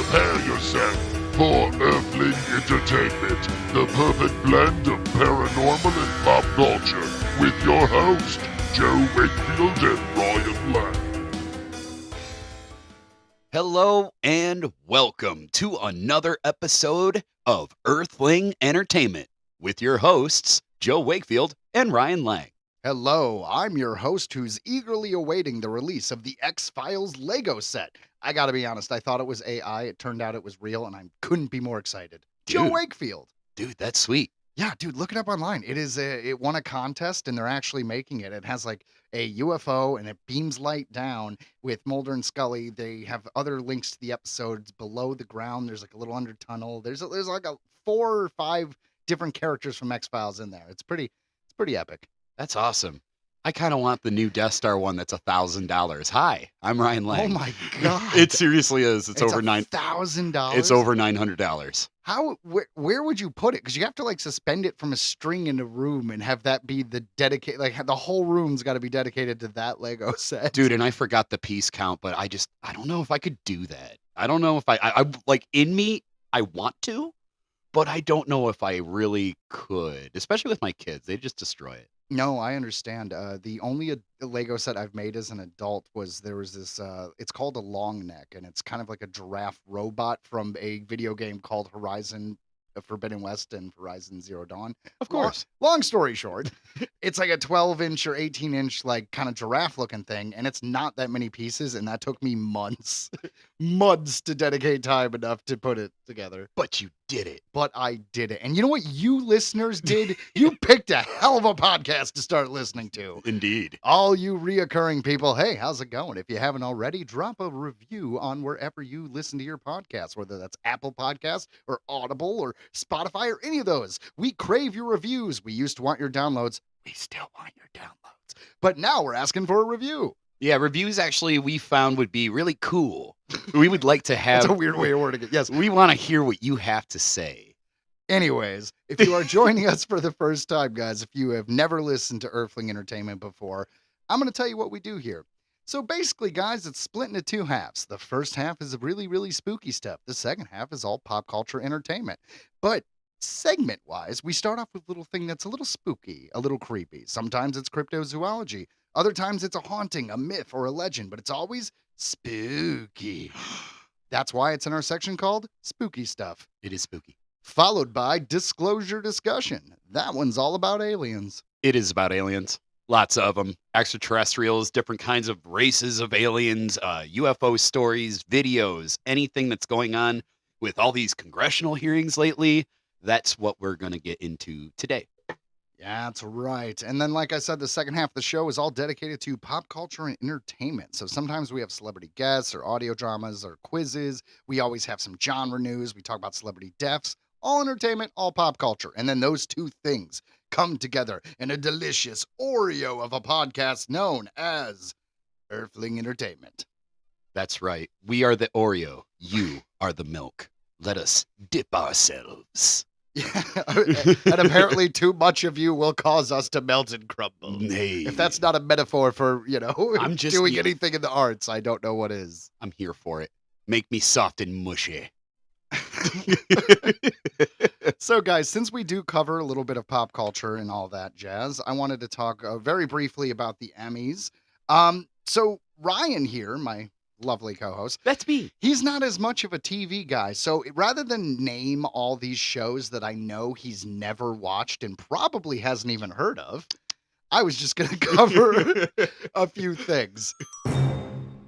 Prepare yourself for Earthling Entertainment, the perfect blend of paranormal and pop culture, with your host, Joe Wakefield and Ryan Lang. Hello and welcome to another episode of Earthling Entertainment with your hosts, Joe Wakefield and Ryan Lang. Hello, I'm your host who's eagerly awaiting the release of the X-Files Lego set. I gotta be honest, I thought it was AI. It turned out it was real, and I couldn't be more excited. Joe Dude. Wakefield. Dude, that's sweet. Yeah, dude, look it up online. It won a contest, and they're actually making it. It has like a UFO, and it beams light down with Mulder and Scully. They have other links to the episodes below the ground. There's like a little under tunnel. There's like 4 or 5 different characters from X-Files in there. It's pretty epic. That's awesome. I kind of want the new Death Star one that's $1,000. Hi, I'm Ryan Lang. Oh my god! It seriously is. It's over $1,000. It's over $900. How? Where would you put it? Because you have to like suspend it from a string in a room and have that be the dedicated. Like the whole room's got to be dedicated to that Lego set. Dude, and I forgot the piece count, but I don't know if I could do that. I don't know if I like in me, I want to, but I don't know if I really could, especially with my kids. They just destroy it. No, I understand. The only Lego set I've made as an adult there was this. It's called a long neck, and it's kind of like a giraffe robot from a video game called Horizon Forbidden West and Horizon Zero Dawn. Of course. Long story short, it's like a 12-inch or 18-inch like kind of giraffe-looking thing, and it's not that many pieces, and that took me months, months to dedicate time enough to put it together. But you did it. But I did it. And you know what you listeners did? You picked a hell of a podcast to start listening to. Indeed. All you reoccurring people, hey, how's it going? If you haven't already, drop a review on wherever you listen to your podcasts, whether that's Apple Podcasts or Audible or Spotify or any of those. We crave your reviews. We used to want your downloads. We still want your downloads. But now we're asking for a review. Yeah, reviews actually we found would be really cool. We would like to have... That's a weird way of wording it. Yes. We want to hear what you have to say. Anyways, if you are joining us for the first time, guys, if you have never listened to Earthling Entertainment before, I'm going to tell you what we do here. So basically, guys, it's split into 2 halves. The first half is really, really spooky stuff. The second half is all pop culture entertainment. But segment-wise, we start off with a little thing that's a little spooky, a little creepy. Sometimes it's cryptozoology. Other times it's a haunting, a myth, or a legend, but it's always spooky. That's why it's in our section called Spooky Stuff. It is spooky. Followed by Disclosure Discussion. That one's all about aliens. It is about aliens. Lots of them. Extraterrestrials, different kinds of races of aliens, UFO stories, videos, anything that's going on with all these congressional hearings lately. That's what we're going to get into today. Yeah, that's right. And then, like I said, the second half of the show is all dedicated to pop culture and entertainment. So sometimes we have celebrity guests or audio dramas or quizzes. We always have some genre news. We talk about celebrity deaths, all entertainment, all pop culture. And then those 2 things come together in a delicious Oreo of a podcast known as Earthling Entertainment. That's right. We are the Oreo. You are the milk. Let us dip ourselves. Yeah, and apparently too much of you will cause us to melt and crumble. Nay. If that's not a metaphor for, I'm just doing anything in the arts, I don't know what is. I'm here for it. Make me soft and mushy. So, guys, since we do cover a little bit of pop culture and all that jazz, I wanted to talk very briefly about the Emmys. So Ryan here, my lovely co-host, That's me. he's not as much of a TV guy. So rather than name all these shows that I know he's never watched and probably hasn't even heard of, I was just going to cover a few things.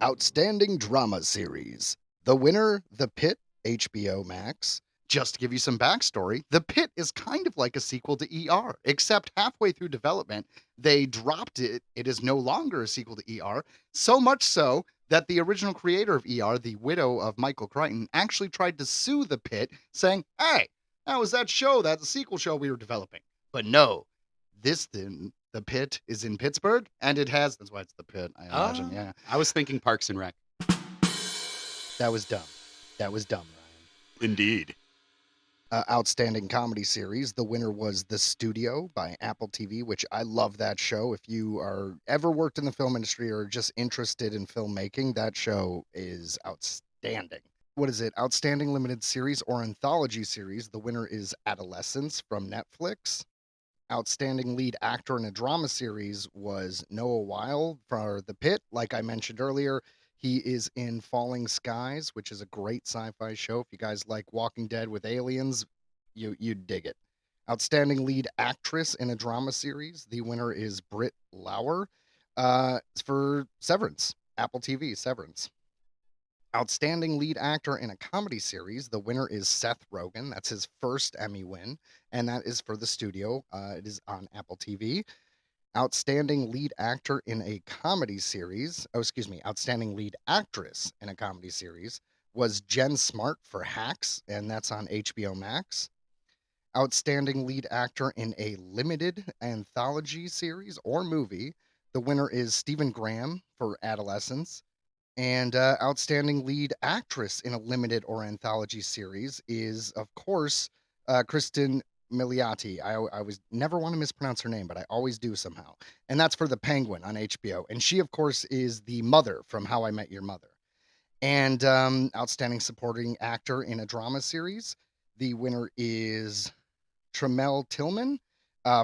Outstanding Drama Series. The winner, The Pit, HBO Max. Just to give you some backstory, The Pit is kind of like a sequel to ER, except halfway through development, they dropped it. It is no longer a sequel to ER, so much so that the original creator of ER, the widow of Michael Crichton, actually tried to sue The Pit, saying, hey, that was that show, that sequel show we were developing. But no, this thing, The Pit, is in Pittsburgh, and it has, that's why it's The Pit, I imagine, yeah. I was thinking Parks and Rec. That was dumb. That was dumb, Ryan. Indeed. Outstanding Comedy Series. The winner was The Studio by Apple TV, which I love that show. If you are ever worked in the film industry or just interested in filmmaking, that show is outstanding. what is it? Outstanding limited series or anthology series. The winner is Adolescence from Netflix. Outstanding lead actor in a drama series was Noah Weil for The Pit. Like I mentioned earlier, he is in Falling Skies, which is a great sci-fi show. If you guys like Walking Dead with aliens, you'd dig it. Outstanding lead actress in a drama series. The winner is Britt Lauer for Severance, Apple TV Severance. Outstanding lead actor in a comedy series. The winner is Seth Rogen. That's his first Emmy win, and that is for The Studio. It is on Apple TV. Outstanding lead actor in a comedy series. Oh, excuse me. Outstanding lead actress in a comedy series was Jen Smart for Hacks, and that's on HBO Max. Outstanding lead actor in a limited anthology series or movie. The winner is Stephen Graham for Adolescence. And outstanding lead actress in a limited or anthology series is, of course, Kristen Milioti. I was never want to mispronounce her name, but I always do somehow. And that's for The Penguin on HBO. And she, of course, is the mother from How I Met Your Mother. And outstanding supporting actor in a drama series. The winner is Tremel Tillman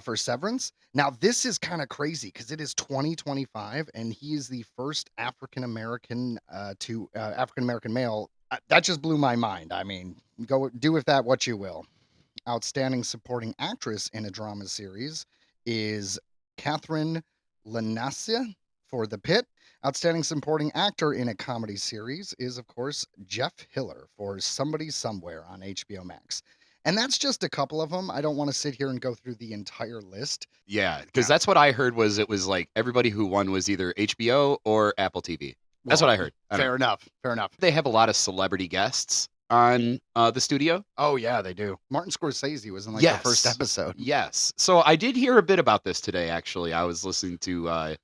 for Severance. Now, this is kind of crazy because it is 2025, and he is the first African American male. That just blew my mind. I mean, go do with that what you will. Outstanding supporting actress in a drama series is Catherine Lanassia for The Pit. Outstanding supporting actor in a comedy series is, of course, Jeff Hiller for Somebody Somewhere on HBO Max. And that's just a couple of them. I don't want to sit here and go through the entire list. Yeah, because that's what I heard was it was like everybody who won was either HBO or Apple TV. That's Well, what I heard. I don't know. Fair enough. Fair enough. They have a lot of celebrity guests on The Studio. Oh, yeah, they do. Martin Scorsese was in the first episode. Yes. So I did hear a bit about this today, actually. I was listening to,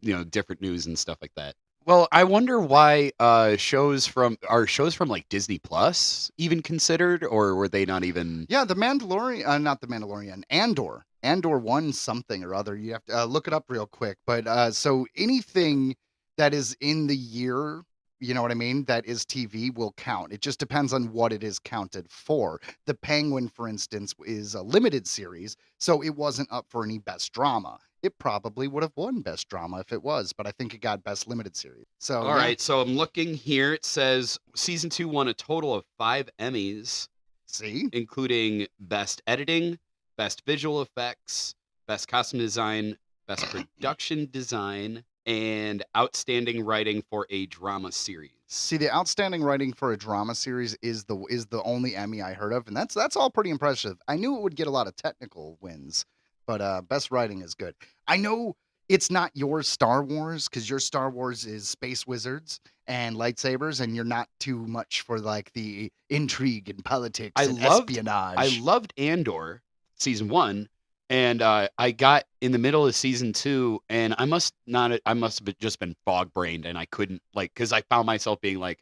different news and stuff like that. Well, I wonder why shows from like Disney Plus even considered, or were they not even? Yeah, the Mandalorian, not the Mandalorian, Andor. Andor won something or other. You have to look it up real quick. But so anything that is in the year, you know what I mean, that is TV will count. It just depends on what it is counted for. The Penguin, for instance, is a limited series, so it wasn't up for any best drama. It probably would have won best drama if it was, but I think it got best limited series. So All right, so I'm looking here. It says season 2 won a total of 5 Emmys, see, including best editing, best visual effects, best costume design, best production design, and outstanding writing for a drama series. See, the outstanding writing for a drama series is the only Emmy I heard of, and that's all pretty impressive. I knew it would get a lot of technical wins, but best writing is good. I know it's not your Star Wars because your Star Wars is space wizards and lightsabers, and you're not too much for like the intrigue and politics and espionage. I loved Andor season 1, and I got in the middle of season 2, and I must have just been fog brained, and I couldn't because I found myself being like,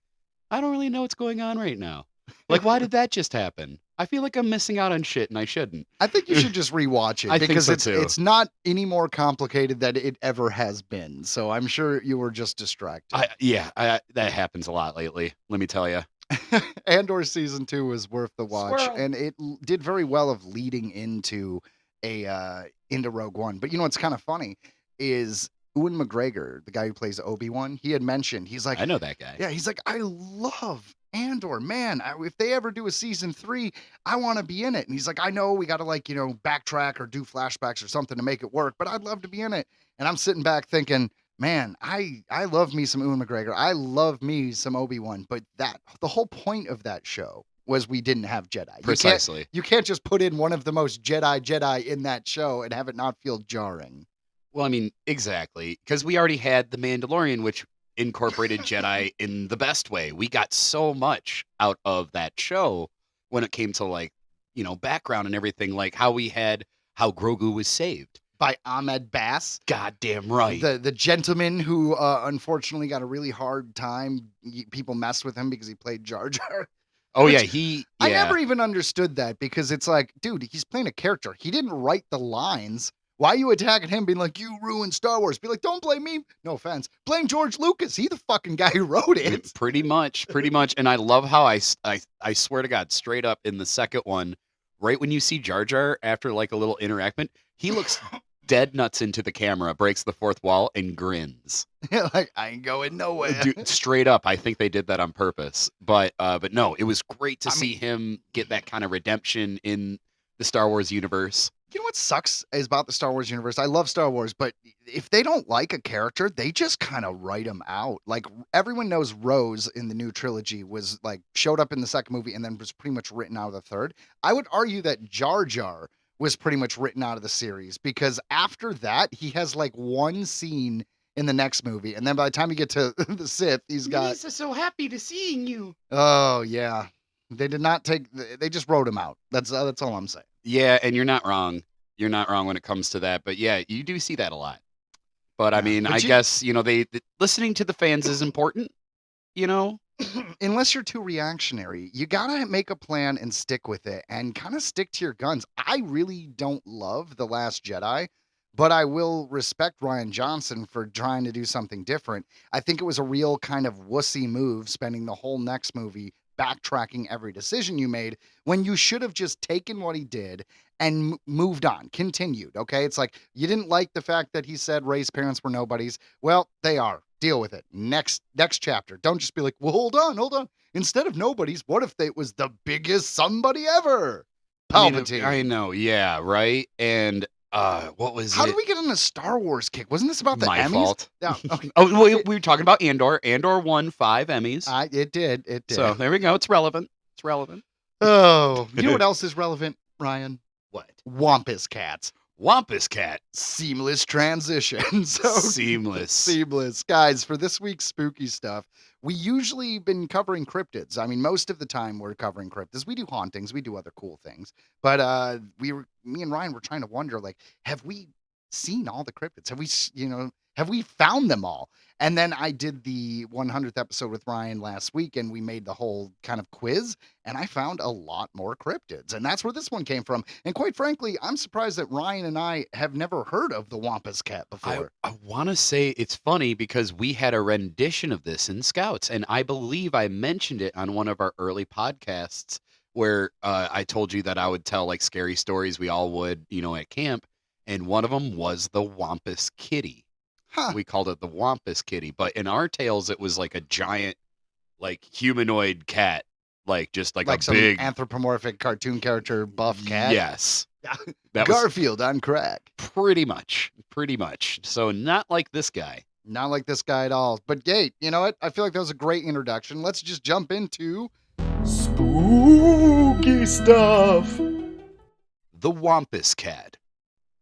I don't really know what's going on right now. Like, why did that just happen? I feel like I'm missing out on shit, and I shouldn't. I think you should just rewatch it I think because so, too. it's not any more complicated than it ever has been. So I'm sure you were just distracted. That happens a lot lately. Let me tell you. Andor season 2 was worth the watch, Squirrel. and it did very well of leading into into Rogue One. But you know what's kind of funny is Ewan McGregor, the guy who plays Obi-Wan. He had mentioned he's like, I know that guy. yeah, he's like, I love Andor, man. If they ever do a season 3, I want to be in it. And he's like, I know we got to backtrack or do flashbacks or something to make it work, but I'd love to be in it. And I'm sitting back thinking, man, I love me some Ewan McGregor. I love me some Obi-Wan. But the whole point of that show was we didn't have Jedi. Precisely. You can't just put in one of the most Jedi in that show and have it not feel jarring. Well, I mean, exactly. Because we already had The Mandalorian, which incorporated Jedi in the best way. We got so much out of that show when it came to background and everything, like how Grogu was saved by Ahmed Bass. Goddamn right. The gentleman who unfortunately got a really hard time. People messed with him because he played Jar Jar. Oh, yeah, I never even understood that because it's like, dude, he's playing a character. He didn't write the lines. Why are you attacking him, being like, you ruined Star Wars? Be like, don't blame me. No offense. Blame George Lucas. He the fucking guy who wrote it. Pretty much. And I love how I swear to God, straight up in the second one, right when you see Jar Jar after like a little interaction, he looks dead nuts into the camera, breaks the fourth wall, and grins. Like, I ain't going nowhere. Dude, straight up, I think they did that on purpose. But no, it was great to I see mean- him get that kind of redemption in the Star Wars universe. You know what sucks is about the Star Wars universe? I love Star Wars, but if they don't like a character, they just kind of write them out. Like everyone knows Rose in the new trilogy was like showed up in the second movie and then was pretty much written out of the third. I would argue that Jar Jar was pretty much written out of the series because after that, he has like one scene in the next movie. And then by the time you get to the Sith, he's got, Lisa, so happy to seeing you. oh yeah. They did not they just wrote him out. That's all I'm saying. Yeah, and you're not wrong. You're not wrong when it comes to that. But yeah, you do see that a lot. But I Yeah, mean, but I you- guess, listening to the fans is important, Unless you're too reactionary, you gotta make a plan and stick with it and kind of stick to your guns. I really don't love The Last Jedi, but I will respect Ryan Johnson for trying to do something different. I think it was a real kind of wussy move spending the whole next movie backtracking every decision you made when you should have just taken what he did and moved on, continued. Okay. It's like you didn't like the fact that he said Ray's parents were nobodies. Well, they are. Deal with it. Next chapter. Don't just be like, well, hold on. Instead of nobodies, what if it was the biggest somebody ever? Palpatine. I know, yeah, right. And what was How it? did we get on a Star Wars kick? Wasn't this about the My Emmys? fault. Yeah, okay. Oh, we were talking about Andor. Andor won 5 Emmys. It did. It did. So there we go. It's relevant. Oh, you know what else is relevant, Ryan? What? Wampus Cats. Wampus Cat. Seamless transition. So Seamless. Guys, for this week's spooky stuff, we usually been covering cryptids. I mean, most of the time we're covering cryptids. We do hauntings, we do other cool things. But me and Ryan were trying to wonder, like, have we seen all the cryptids? Have we found them all? And then I did the 100th episode with Ryan last week, and we made the whole kind of quiz, and I found a lot more cryptids. And that's where this one came from. And quite frankly, I'm surprised that Ryan and I have never heard of the Wampus Cat before. I want to say it's funny because we had a rendition of this in Scouts, and I believe I mentioned it on one of our early podcasts where I told you that I would tell like scary stories we all would, at camp, and one of them was the Wampus Kitty. Huh. We called it the Wampus Kitty, but in our tales, it was like a giant, like humanoid cat, like just like a some big anthropomorphic cartoon character buff cat. Yes, that was Garfield on crack. pretty much. So not like this guy. Not like this guy at all. But Gate, you know what? I feel like that was a great introduction. Let's just jump into spooky stuff. The Wampus Cat.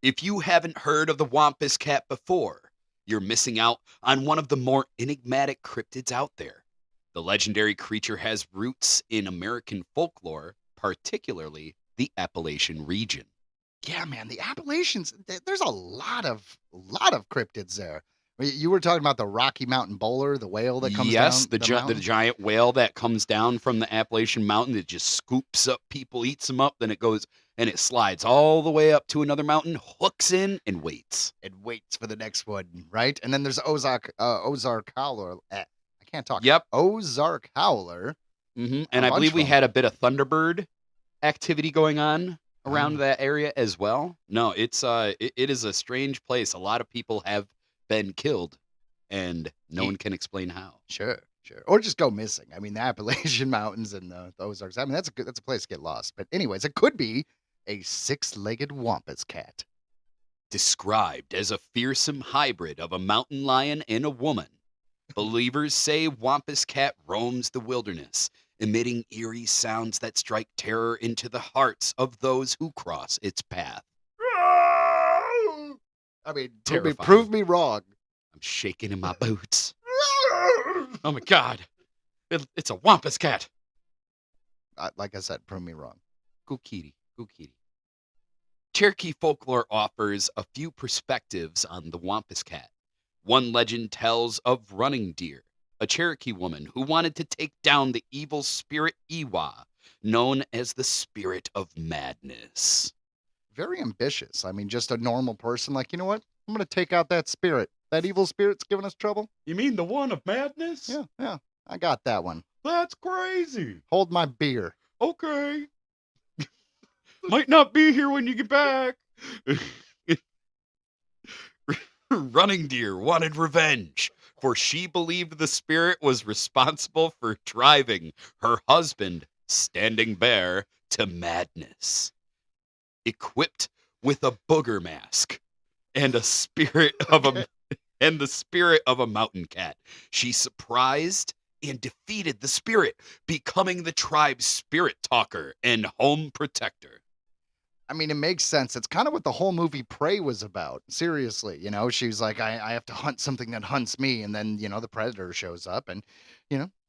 If you haven't heard of the Wampus Cat before, you're missing out on one of the more enigmatic cryptids out there. The legendary creature has roots in American folklore, particularly the Appalachian region. Yeah, man, the Appalachians, there's a lot of cryptids there. You were talking about the Rocky Mountain bowler, the whale that comes down. Yes, the giant whale that comes down from the Appalachian Mountain that just scoops up people, eats them up, then it goes and it slides all the way up to another mountain, hooks in, and waits. It waits for the next one, right? And then there's Ozark Howler. I can't talk. Yep. Ozark Howler. And A I bunch believe of we them. had a bit of Thunderbird activity going on around that area as well. No, it is a strange place. A lot of people have been killed, and no one can explain how. Sure. Or just go missing. I mean, the Appalachian Mountains and the Ozarks. I mean, that's a place to get lost. But anyways, it could be a 6-legged Wampus Cat. Described as a fearsome hybrid of a mountain lion and a woman, believers say Wampus Cat roams the wilderness, emitting eerie sounds that strike terror into the hearts of those who cross its path. I mean, Terrifying. prove me wrong. I'm shaking in my boots. Oh my God. It's a Wampus Cat. Like I said, prove me wrong. Go kitty. Cherokee folklore offers a few perspectives on the Wampus Cat. One legend tells of Running Deer, a Cherokee woman who wanted to take down the evil spirit Iwa, known as the Spirit of Madness. very ambitious. I mean, just a normal person, like, you know what? I'm going to take out that spirit. That evil spirit's giving us trouble. You mean the one of madness? Yeah. I got that one. That's crazy. Hold my beer. Okay. Might not be here when you get back. Running Deer wanted revenge, for she believed the spirit was responsible for driving her husband, Standing Bear, to madness. Equipped with a booger mask and a spirit of a and the spirit of a mountain cat, she surprised and defeated the spirit, becoming the tribe's spirit talker and home protector. I mean, it makes sense. It's kind of what the whole movie Prey was about. Seriously, she's like, I have to hunt something that hunts me. And then, the predator shows up and,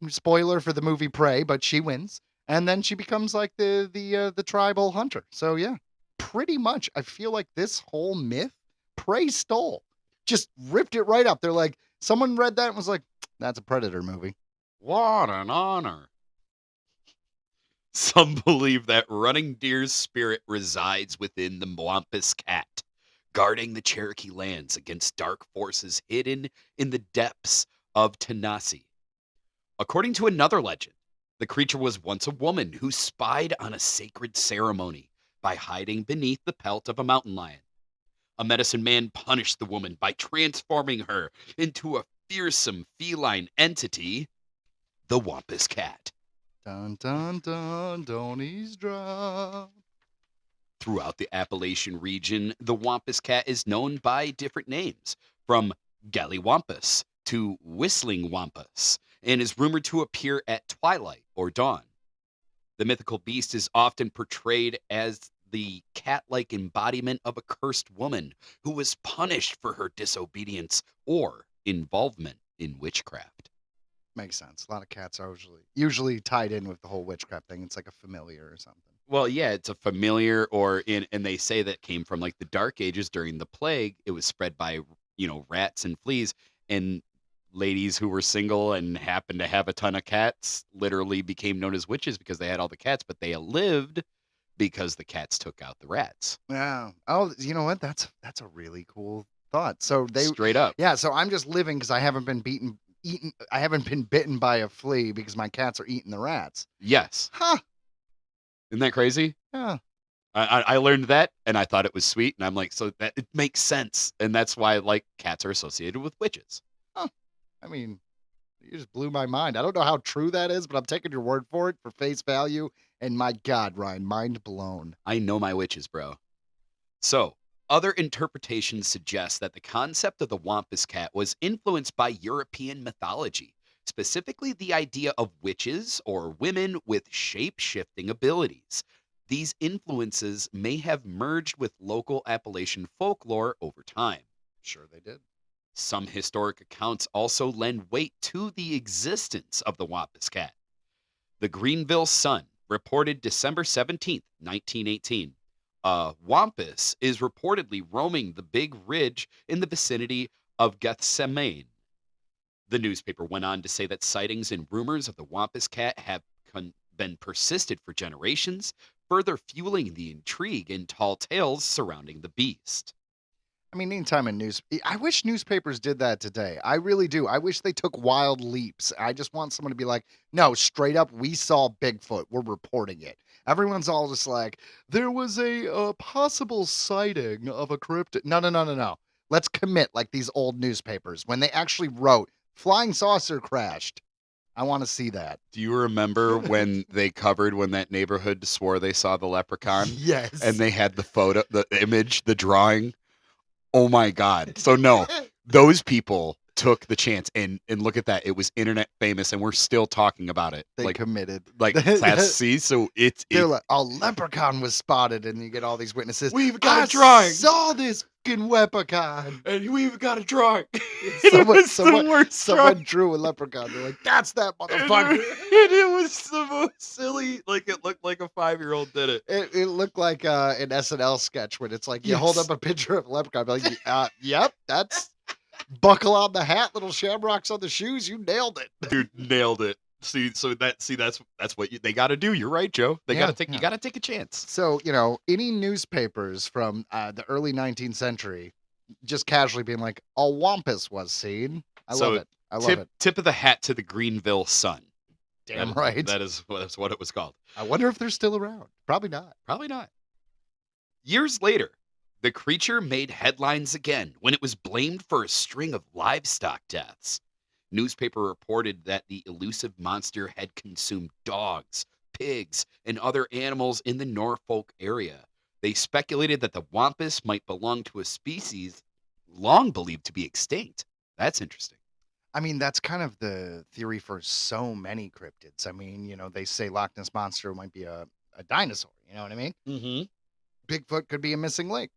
spoiler for the movie Prey, but she wins. And then she becomes like the tribal hunter. So yeah, pretty much. I feel like this whole myth Prey stole, just ripped it right up. They're like, someone read that and was like, that's a Predator movie. What an honor. Some believe that Running Deer's spirit resides within the Wampus Cat, guarding the Cherokee lands against dark forces hidden in the depths of Tennessee. According to another legend, the creature was once a woman who spied on a sacred ceremony by hiding beneath the pelt of a mountain lion. A medicine man punished the woman by transforming her into a fearsome feline entity, the Wampus Cat. Dun, dun, dun, don't eavesdrop. Throughout the Appalachian region, the Wampus Cat is known by different names, from Galliwampus to Whistling Wampus, and is rumored to appear at twilight or dawn. The mythical beast is often portrayed as the cat-like embodiment of a cursed woman who was punished for her disobedience or involvement in witchcraft. Makes sense. A lot of cats are usually tied in with the whole witchcraft thing. It's like a familiar or something. Well, yeah, it's a familiar, and they say that came from like the Dark Ages during the plague. It was spread by, rats and fleas, and ladies who were single and happened to have a ton of cats literally became known as witches because they had all the cats, but they lived because the cats took out the rats. Yeah. Oh, you know what? That's a really cool thought. So Straight up. Yeah. So I'm just living because I haven't been I haven't been bitten by a flea because my cats are eating the rats. Yes. Huh. Isn't that crazy? Yeah. I learned that and I thought it was sweet. And I'm like, so that it makes sense. And that's why like cats are associated with witches. Huh. I mean, you just blew my mind. I don't know how true that is, but I'm taking your word for it for face value. And my God, Ryan, mind blown. I know my witches, bro. So, other interpretations suggest that the concept of the Wampus Cat was influenced by European mythology, specifically the idea of witches or women with shape-shifting abilities. These influences may have merged with local Appalachian folklore over time. Sure they did. Some historic accounts also lend weight to the existence of the Wampus Cat. The Greenville Sun reported December 17th, 1918. Wampus is reportedly roaming the Big Ridge in the vicinity of Gethsemane. The newspaper went on to say that sightings and rumors of the Wampus Cat have been persisted for generations, further fueling the intrigue and tall tales surrounding the beast. I mean, anytime I wish newspapers did that today. I really do. I wish they took wild leaps. I just want someone to be like, no, straight up, we saw Bigfoot. We're reporting it. Everyone's all just like, there was a possible sighting of a cryptid. No. Let's commit like these old newspapers when they actually wrote flying saucer crashed. I want to see that. Do you remember when they covered when that neighborhood swore they saw the leprechaun? Yes. And they had the photo, the image, the drawing? Oh my God. So no, those people took the chance and look at that. It was internet famous and we're still talking about it. They like committed. Like Class C. So they're like, a leprechaun was spotted, and you get all these witnesses. We've got I a drawing. Saw this fucking leprechaun. And we've got a drawing. Someone drew a leprechaun. They're like, that's that motherfucker. And it was the most silly. Like it looked like a 5-year-old did it. It looked like an SNL sketch when it's like you hold up a picture of a leprechaun, be like, yep, that's buckle on the hat, little shamrocks on the shoes. You nailed it. Dude, nailed it. That's what they got to do. You're right, Joe. They got to take. Yeah. You got to take a chance. So, any newspapers from the early 19th century just casually being like, a wampus was seen. I love it. I love it. Tip of the hat to the Greenville Sun. Damn right. That's what it was called. I wonder if they're still around. Probably not. Probably not. Years later, the creature made headlines again when it was blamed for a string of livestock deaths. Newspaper reported that the elusive monster had consumed dogs, pigs, and other animals in the Norfolk area. They speculated that the wampus might belong to a species long believed to be extinct. That's interesting. I mean, that's kind of the theory for so many cryptids. I mean, they say Loch Ness Monster might be a dinosaur. You know what I mean? Mm-hmm. Bigfoot could be a missing link.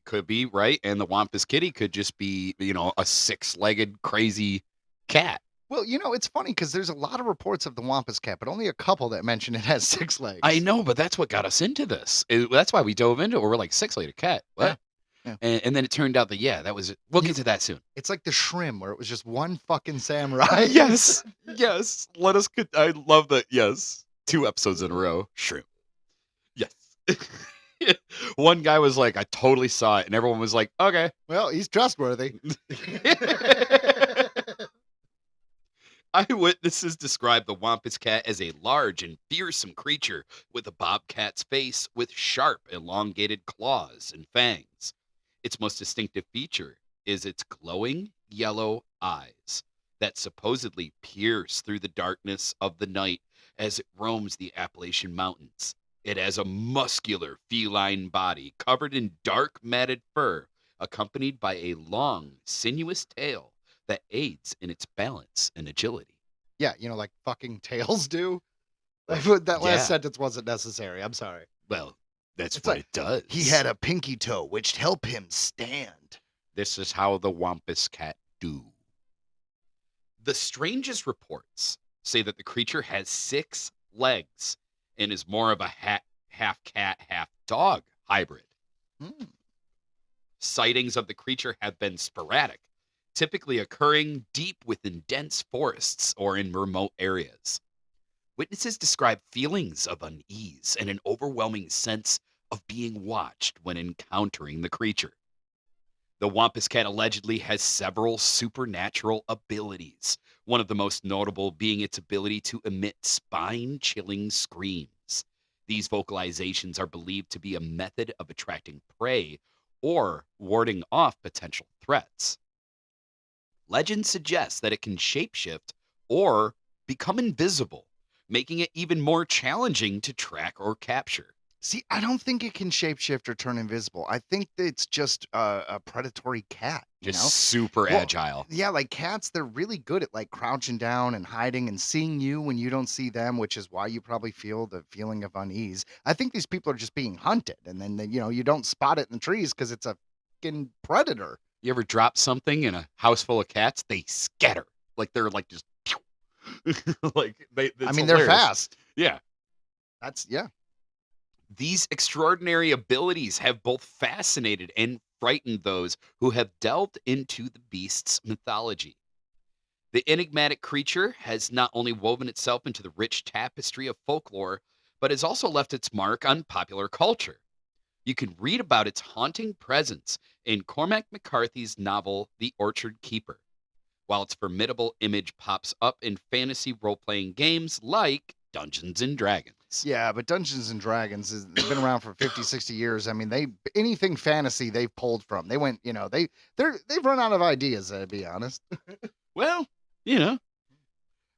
Could be, right? And the Wampus Kitty could just be, a six-legged crazy cat. Well, it's funny because there's a lot of reports of the Wampus Cat, but only a couple that mention it has 6 legs. I know, but that's what got us into this. That's why we dove into it. We're like, 6-legged cat. What? Yeah. And then it turned out that, that was it. We'll get to that soon. It's like the Shrimp, where it was just one fucking samurai. Yes. Yes. I love that. Yes. 2 episodes in a row. Shrimp. Yes. One guy was like, I totally saw it. And everyone was like, okay. Well, he's trustworthy. Eyewitnesses described the Wampus Cat as a large and fearsome creature with a bobcat's face with sharp, elongated claws and fangs. Its most distinctive feature is its glowing yellow eyes that supposedly pierce through the darkness of the night as it roams the Appalachian Mountains. It has a muscular feline body covered in dark matted fur, accompanied by a long, sinuous tail that aids in its balance and agility. Yeah, like fucking tails do. That last Yeah. sentence wasn't necessary. I'm sorry. Well, that's It's what like, it does. He had a pinky toe, which helped him stand. This is how the Wampus Cat do. The strangest reports say that the creature has 6 legs and is more of a half cat, half dog hybrid. Sightings of the creature have been sporadic, typically occurring deep within dense forests or in remote areas. Witnesses describe feelings of unease and an overwhelming sense of being watched when encountering the creature. The Wampus Cat allegedly has several supernatural abilities, one of the most notable being its ability to emit spine-chilling screams. These vocalizations are believed to be a method of attracting prey or warding off potential threats. Legend suggests that it can shapeshift or become invisible, making it even more challenging to track or capture. See, I don't think it can shapeshift or turn invisible. I think that it's just a predatory cat. Just super Well, agile. Yeah, like cats, they're really good at like crouching down and hiding and seeing you when you don't see them, which is why you probably feel the feeling of unease. I think these people are just being hunted, and then you don't spot it in the trees because it's a fucking predator. You ever drop something in a house full of cats? They scatter. Like they're like just like They're hilarious. fast. Yeah. Yeah. These extraordinary abilities have both fascinated and frightened those who have delved into the beast's mythology. The enigmatic creature has not only woven itself into the rich tapestry of folklore, but has also left its mark on popular culture. You can read about its haunting presence in Cormac McCarthy's novel, The Orchard Keeper, while its formidable image pops up in fantasy role-playing games like Dungeons and Dragons. Yeah, but Dungeons and Dragons they've been around for 50, 60 years. I mean, anything fantasy they've pulled from. They went, they've run out of ideas, to be honest. Well,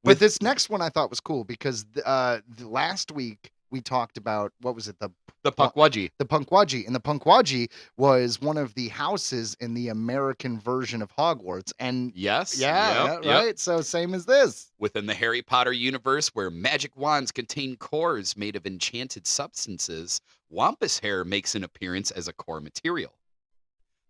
But this next one I thought was cool because the last week we talked about, what was it? The Pukwudgie. The Pukwudgie. And the Pukwudgie was one of the houses in the American version of Hogwarts. And Yes. yeah, Yep, right. yep. So same as this. Within the Harry Potter universe, where magic wands contain cores made of enchanted substances, Wampus hair makes an appearance as a core material.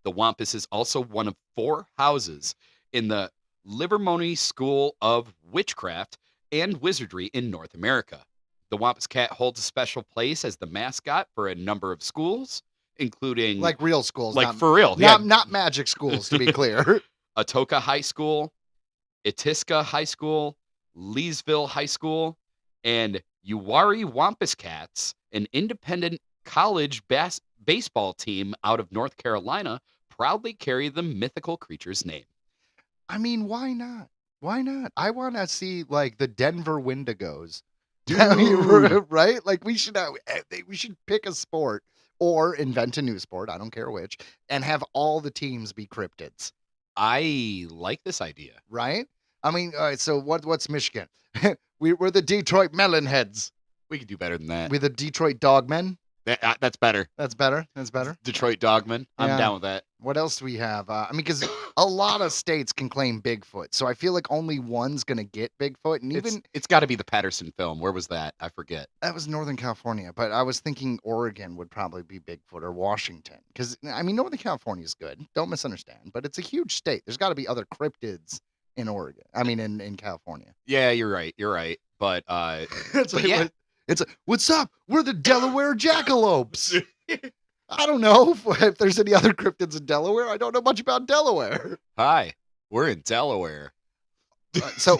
The Wampus is also one of 4 houses in the Livermore School of Witchcraft and Wizardry in North America. The Wampus Cat holds a special place as the mascot for a number of schools, including Like real schools. like not, for real, not magic schools, to be clear. Atoka High School, Itiska High School, Leesville High School, and Uwari Wampus Cats, an independent college baseball team out of North Carolina, proudly carry the mythical creature's name. I mean, why not? Why not? I want to see like the Denver Wendigos. I mean, Dude. right? Like we should pick a sport or invent a new sport, I don't care which, and have all the teams be cryptids, I like this idea. right? I mean, all right, so what's Michigan? We're the Detroit Melonheads. We could do better than that. We're the Detroit Dogmen. That's better. That's better. That's better. Detroit Dogman. I'm Yeah. down with that. What else do we have? I mean, because a lot of states can claim Bigfoot, so I feel like only one's gonna get Bigfoot, and even It's got to be the Patterson film. Where was that? I forget. that was Northern California, but I was thinking Oregon would probably be Bigfoot or Washington, because I mean Northern California is good. Don't misunderstand, but it's a huge state. There's got to be other cryptids in Oregon. I mean, in California. Yeah, you're right. You're right. But It's But like, yeah. it's like, what's up? We're the Delaware Jackalopes. I don't know if there's any other cryptids in Delaware. I don't know much about Delaware. Hi, we're in Delaware. So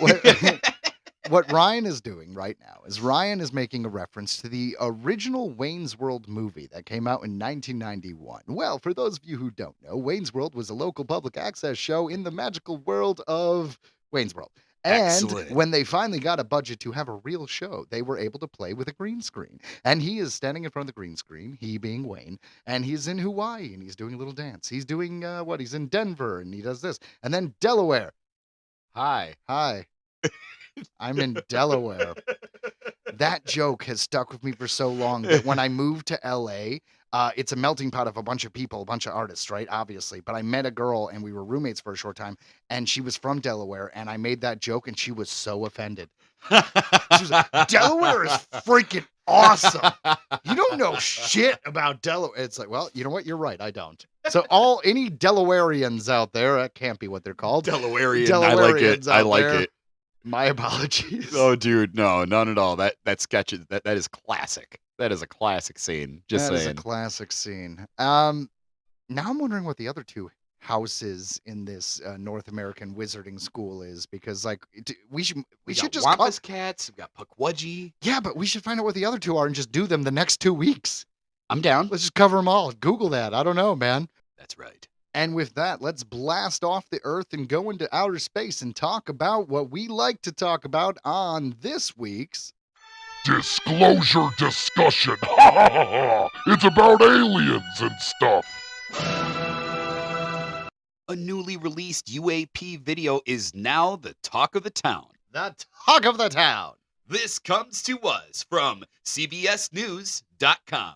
what Ryan is doing right now is Ryan is making a reference to the original Wayne's World movie that came out in 1991. Well, for those of you who don't know, Wayne's World was a local public access show in the magical world of Wayne's World. And Excellent. when they finally got a budget to have a real show, they were able to play with a green screen. And he is standing in front of the green screen, he being Wayne, and he's in Hawaii and he's doing a little dance. He's doing he's in Denver and he does this. And then Delaware. Hi. Hi. I'm in Delaware. That joke has stuck with me for so long that when I moved to LA, it's a melting pot of a bunch of people, a bunch of artists, right? Obviously. But I met a girl and we were roommates for a short time, and she was from Delaware, and I made that joke and she was so offended. She was like, Delaware is freaking awesome. You don't know shit about Delaware. It's like, well, you know what? You're right. I don't. So any Delawareans out there, that can't be what they're called. Delawarean. I like it. Delawareans I out like there. it. My apologies. Oh, dude, no, none at all. That sketch is that is classic. That is a classic scene. Just That is saying. a classic scene. Now I'm wondering what the other two houses in this North American wizarding school is, because like we should got just Wampus Cats. We got Pukwudgie. yeah, but we should find out what the other two are and just do them the next 2 weeks. I'm down. Let's just cover them all. Google that. I don't know, man. That's right. And with that, let's blast off the Earth and go into outer space and talk about what we like to talk about on this week's Disclosure discussion. Ha ha ha ha. It's about aliens and stuff. A newly released UAP video is now the talk of the town. The Talk of the Town. This comes to us from CBSNews.com.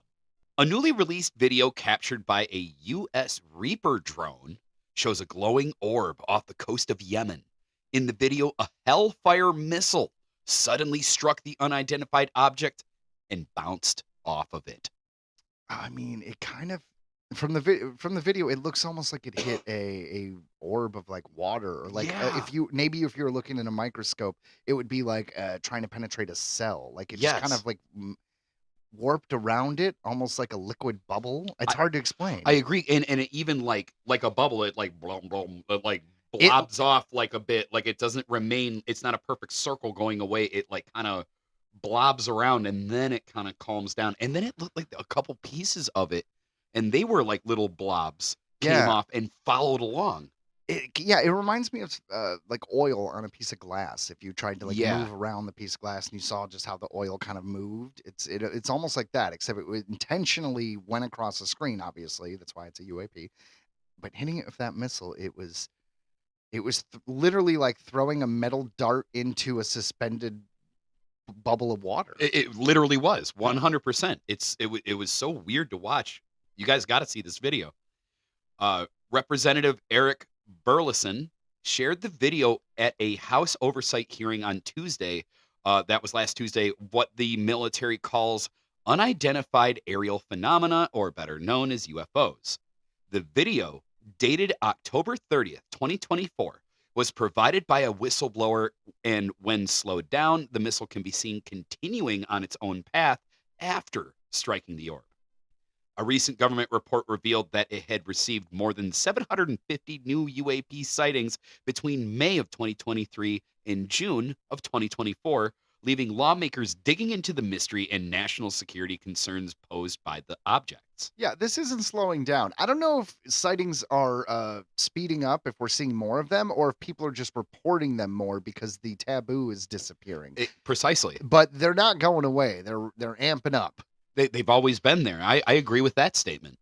A newly released video captured by a U.S. Reaper drone shows a glowing orb off the coast of Yemen. In the video, a Hellfire missile suddenly struck the unidentified object and bounced off of it. I mean, it kind of from the video, it looks almost like it hit a orb of like water, or like Yeah. if you were looking in a microscope, it would be like trying to penetrate a cell. Like it just kind Yes. of like warped around it, almost like a liquid bubble. It's hard to explain. I agree, and it even like a bubble, it like blom, blom, it like blobs off like a bit, like it doesn't remain. It's not a perfect circle going away. It like kind of blobs around, and then it kind of calms down, and then it looked like a couple pieces of it, and they were like little blobs came Yeah. off and followed along. It reminds me of like oil on a piece of glass. If you tried to like Yeah. move around the piece of glass and you saw just how the oil kind of moved, it's almost like that, except it intentionally went across the screen. Obviously, that's why it's a UAP. But hitting it with that missile, it was literally like throwing a metal dart into a suspended bubble of water. It literally was 100%. It was so weird to watch. You guys got to see this video. Representative Eric Burleson shared the video at a House oversight hearing on Tuesday. That was last Tuesday. What the military calls unidentified aerial phenomena, or better known as UFOs. The video, dated October 30th, 2024, was provided by a whistleblower, and when slowed down, the missile can be seen continuing on its own path after striking the orb. A recent government report revealed that it had received more than 750 new UAP sightings between May of 2023 in June of 2024, leaving lawmakers digging into the mystery and national security concerns posed by the objects. Yeah, this isn't slowing down. I don't know if sightings are speeding up, if we're seeing more of them, or if people are just reporting them more because the taboo is disappearing. Precisely. But they're not going away. They're amping up. They've always been there. I agree with that statement.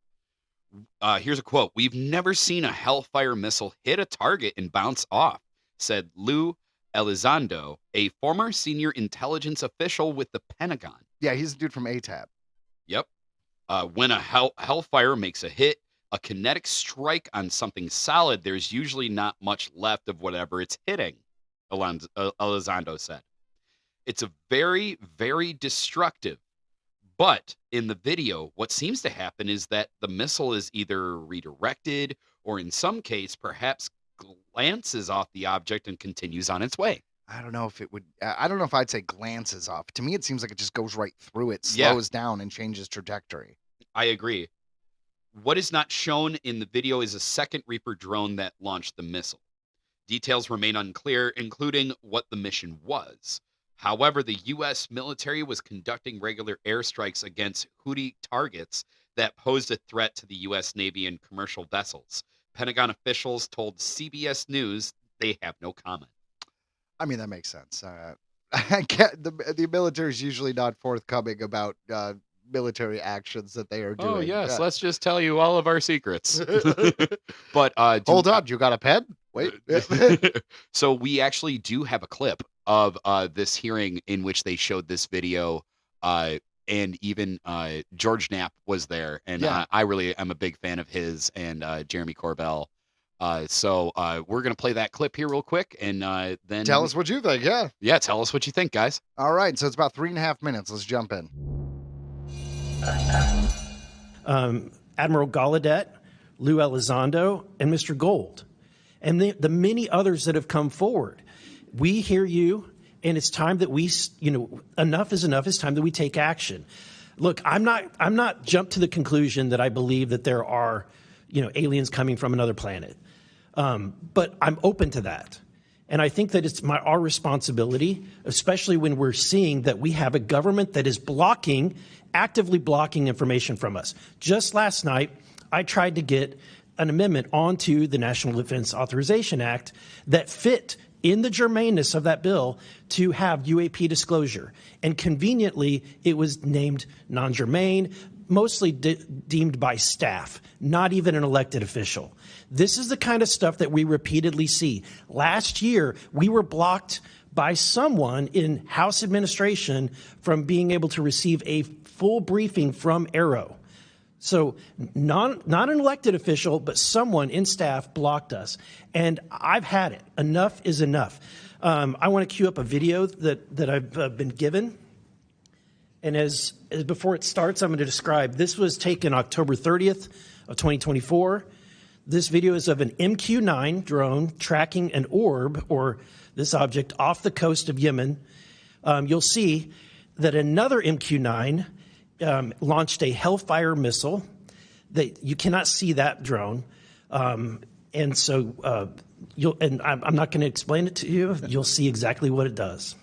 Here's a quote. "We've never seen a Hellfire missile hit a target and bounce off," said Lou Elizondo, a former senior intelligence official with the Pentagon. Yeah, he's a dude from ATAP. Yep. When a Hellfire makes a hit, a kinetic strike on something solid, there's usually not much left of whatever it's hitting, Elizondo said. It's a very, very destructive. But in the video, what seems to happen is that the missile is either redirected or in some case, perhaps glances off the object and continues on its way. I don't know if it would. I don't know if I'd say glances off. To me, it seems like it just goes right through it, slows down, and changes trajectory. I agree. What is not shown in the video is a second Reaper drone that launched the missile. Details remain unclear, including what the mission was. However, the U.S. military was conducting regular airstrikes against Houthi targets that posed a threat to the U.S. Navy and commercial vessels. Pentagon officials told CBS News they have no comment. I mean, that makes sense. The military is usually not forthcoming about military actions that they are doing. Oh, yes. Let's just tell you all of our secrets. But hold on. You got a pen? Wait. So we actually do have a clip of this hearing in which they showed this video. And even George Knapp was there. And I really am a big fan of his and Jeremy Corbell. So we're going to play that clip here real quick. And then tell us what you think. Yeah. Yeah. Tell us what you think, guys. All right. So it's about 3.5 minutes. Let's jump in. Admiral Gallaudet, Lou Elizondo, and Mr. Gold, and the many others that have come forward. We hear you, and it's time that we, enough is enough. It's time that we take action. Look, I'm not jumped to the conclusion that I believe that there are, aliens coming from another planet, but I'm open to that. And I think that it's our responsibility, especially when we're seeing that we have a government that is actively blocking information from us. Just last night, I tried to get an amendment onto the National Defense Authorization Act that fit in the germaneness of that bill to have UAP disclosure. And conveniently, it was named non-germane, mostly deemed by staff, not even an elected official. This is the kind of stuff that we repeatedly see. Last year, we were blocked by someone in House administration from being able to receive a full briefing from Arrow. So not an elected official, but someone in staff blocked us. And I've had it. Enough is enough. I want to cue up a video that I've been given. And as before it starts, I'm going to describe. This was taken October 30th of 2024. This video is of an MQ-9 drone tracking an orb, or this object, off the coast of Yemen. You'll see that another MQ-9 launched a Hellfire missile. You cannot see that drone. And so I'm not going to explain it to you. You'll see exactly what it does.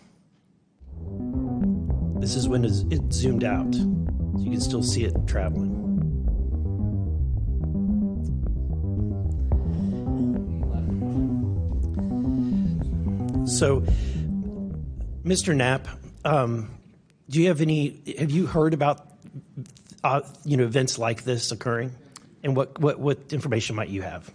This is when it's zoomed out. So you can still see it traveling. So, Mr. Knapp, have you heard about, events like this occurring? And what information might you have?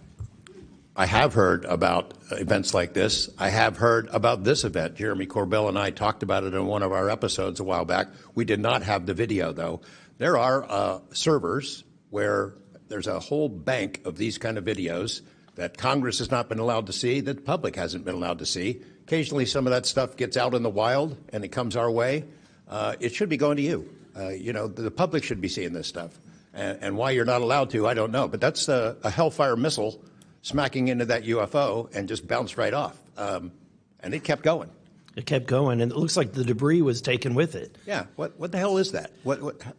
I have heard about events like this. I have heard about this event. Jeremy Corbell and I talked about it in one of our episodes a while back. We did not have the video, though. There are servers where there's a whole bank of these kind of videos that Congress has not been allowed to see, that the public hasn't been allowed to see. Occasionally, some of that stuff gets out in the wild, and it comes our way. It should be going to you. The public should be seeing this stuff. And why you're not allowed to, I don't know. But that's a Hellfire missile smacking into that UFO and just bounced right off. And it kept going. It kept going, and it looks like the debris was taken with it. Yeah. What the hell is that?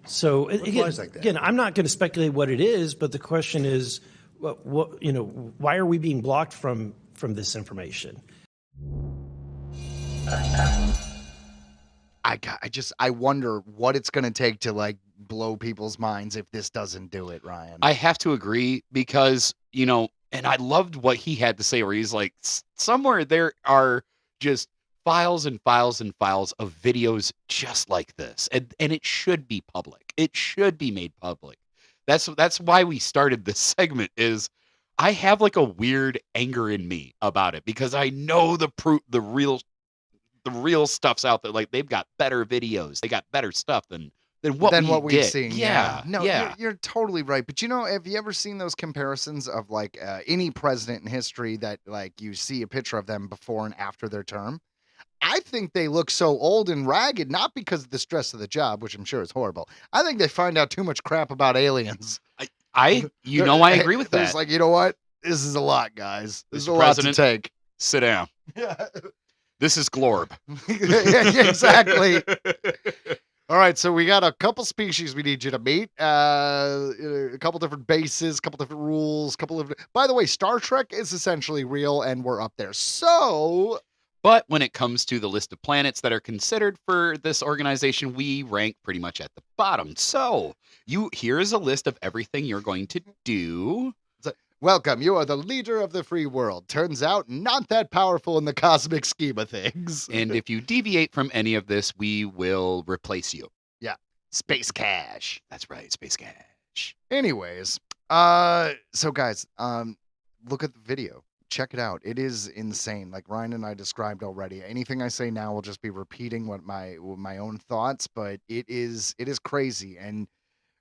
So flies like that? Again, I'm not going to speculate what it is, but the question is, why are we being blocked from this information? I wonder what it's going to take to like blow people's minds if this doesn't do it, Ryan. I have to agree because, and I loved what he had to say where he's like, somewhere there are just files and files and files of videos just like this. And it should be public. It should be made public. That's why we started this segment is I have like a weird anger in me about it because I know the real stuff's out there. Like they've got better videos. They got better stuff than what we've seen. Yeah. No, yeah. You're totally right. But have you ever seen those comparisons of like any president in history that like you see a picture of them before and after their term? I think they look so old and ragged, not because of the stress of the job, which I'm sure is horrible. I think they find out too much crap about aliens. I agree with that. It's like, you know what? This is a lot, guys. This is a President, lot to take. Sit down. Yeah. This is Glorb. Yeah, exactly. All right, so we got a couple species we need you to meet, a couple different bases, a couple different rules, By the way, Star Trek is essentially real, and we're up there. So, but when it comes to the list of planets that are considered for this organization, we rank pretty much at the bottom. So, here is a list of everything you're going to do. Welcome, you are the leader of the free world. Turns out, not that powerful in the cosmic scheme of things. And if you deviate from any of this, we will replace you. Yeah, space cash. That's right, space cash. Anyways, so guys, look at the video. Check it out. It is insane. Like Ryan and I described already. Anything I say now will just be repeating what my own thoughts, but it is crazy. And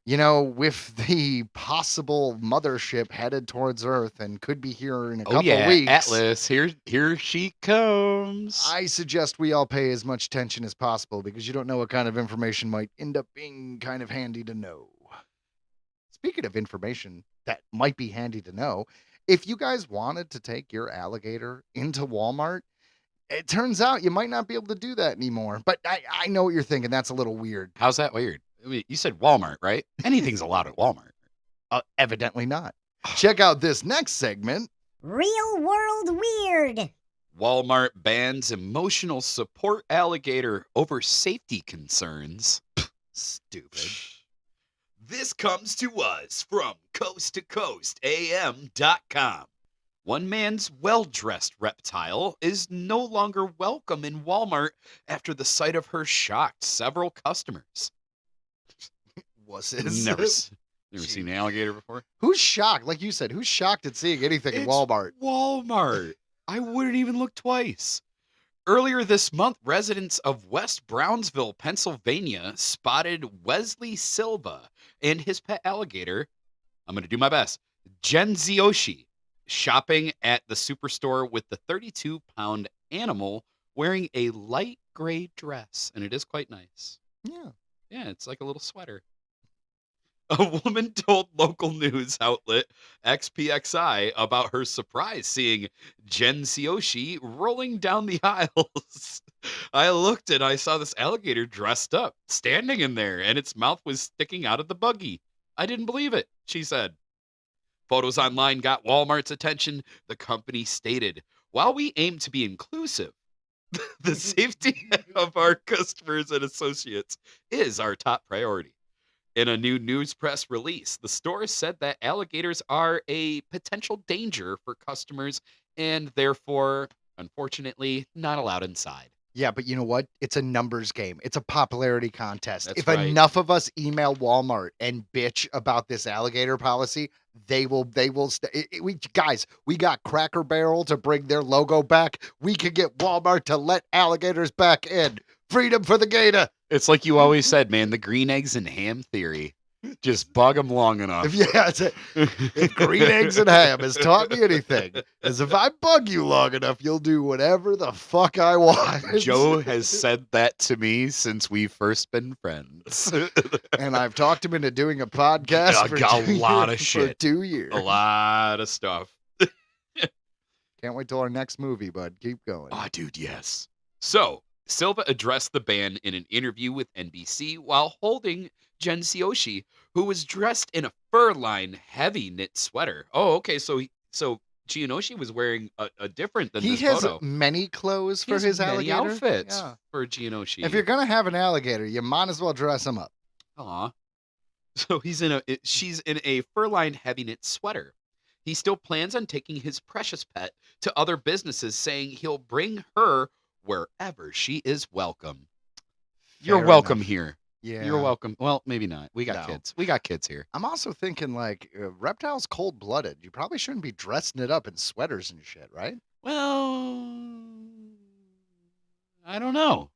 with the possible mothership headed towards Earth and could be here in a couple of weeks. Atlas, here she comes. I suggest we all pay as much attention as possible because you don't know what kind of information might end up being kind of handy to know. Speaking of information that might be handy to know, if you guys wanted to take your alligator into Walmart, it turns out you might not be able to do that anymore. But I know what you're thinking. That's a little weird. How's that weird? I mean, you said Walmart, right? Anything's allowed at Walmart. Evidently not. Check out this next segment. Real World Weird. Walmart bans emotional support alligator over safety concerns. Stupid. This comes to us from coasttocoastam.com. One man's well-dressed reptile is no longer welcome in Walmart after the sight of her shocked several customers. Was this? Never seen an alligator before? Who's shocked? Like you said, who's shocked at seeing anything in Walmart? Walmart. I wouldn't even look twice. Earlier this month, residents of West Brownsville, Pennsylvania, spotted Wesley Silva and his pet alligator, I'm going to do my best, Genzioshi, shopping at the superstore with the 32-pound animal wearing a light gray dress, and it is quite nice. Yeah. Yeah, it's like a little sweater. A woman told local news outlet XPXI about her surprise seeing Genzioshi rolling down the aisles. I looked and I saw this alligator dressed up, standing in there, and its mouth was sticking out of the buggy. I didn't believe it, she said. Photos online got Walmart's attention. The company stated, while we aim to be inclusive, the safety of our customers and associates is our top priority. In a new news press release, the store said that alligators are a potential danger for customers and therefore, unfortunately, not allowed inside. Yeah, but you know what? It's a numbers game. It's a popularity contest. That's if right. enough of us email Walmart and bitch about this alligator policy, we guys, we got Cracker Barrel to bring their logo back. We could get Walmart to let alligators back in. Freedom for the gator. It's like you always said, man, the green eggs and ham theory. Just bug them long enough. If green eggs and ham has taught me anything, is if I bug you long enough, you'll do whatever the fuck I want. Joe has said that to me since we've first been friends. And I've talked him into doing a podcast for 2 years. A lot of stuff. Can't wait till our next movie, bud. Keep going. Oh, dude, yes. So, Silva addressed the ban in an interview with NBC while holding Genzioshi, who was dressed in a fur-lined, heavy knit sweater. Oh, okay, so Gianoshi was wearing a different than He this has photo. many clothes He for has his many alligator. outfits Yeah. for Gianoshi. If you're gonna have an alligator, you might as well dress him up. Aw. So she's in a fur-lined heavy knit sweater. He still plans on taking his precious pet to other businesses, saying he'll bring her wherever she is welcome. You're Fair welcome enough. here. Yeah. You're welcome. Well, maybe not. We got No. kids. We got kids here. I'm also thinking like reptiles cold-blooded. You probably shouldn't be dressing it up in sweaters and shit, right? Well, I don't know.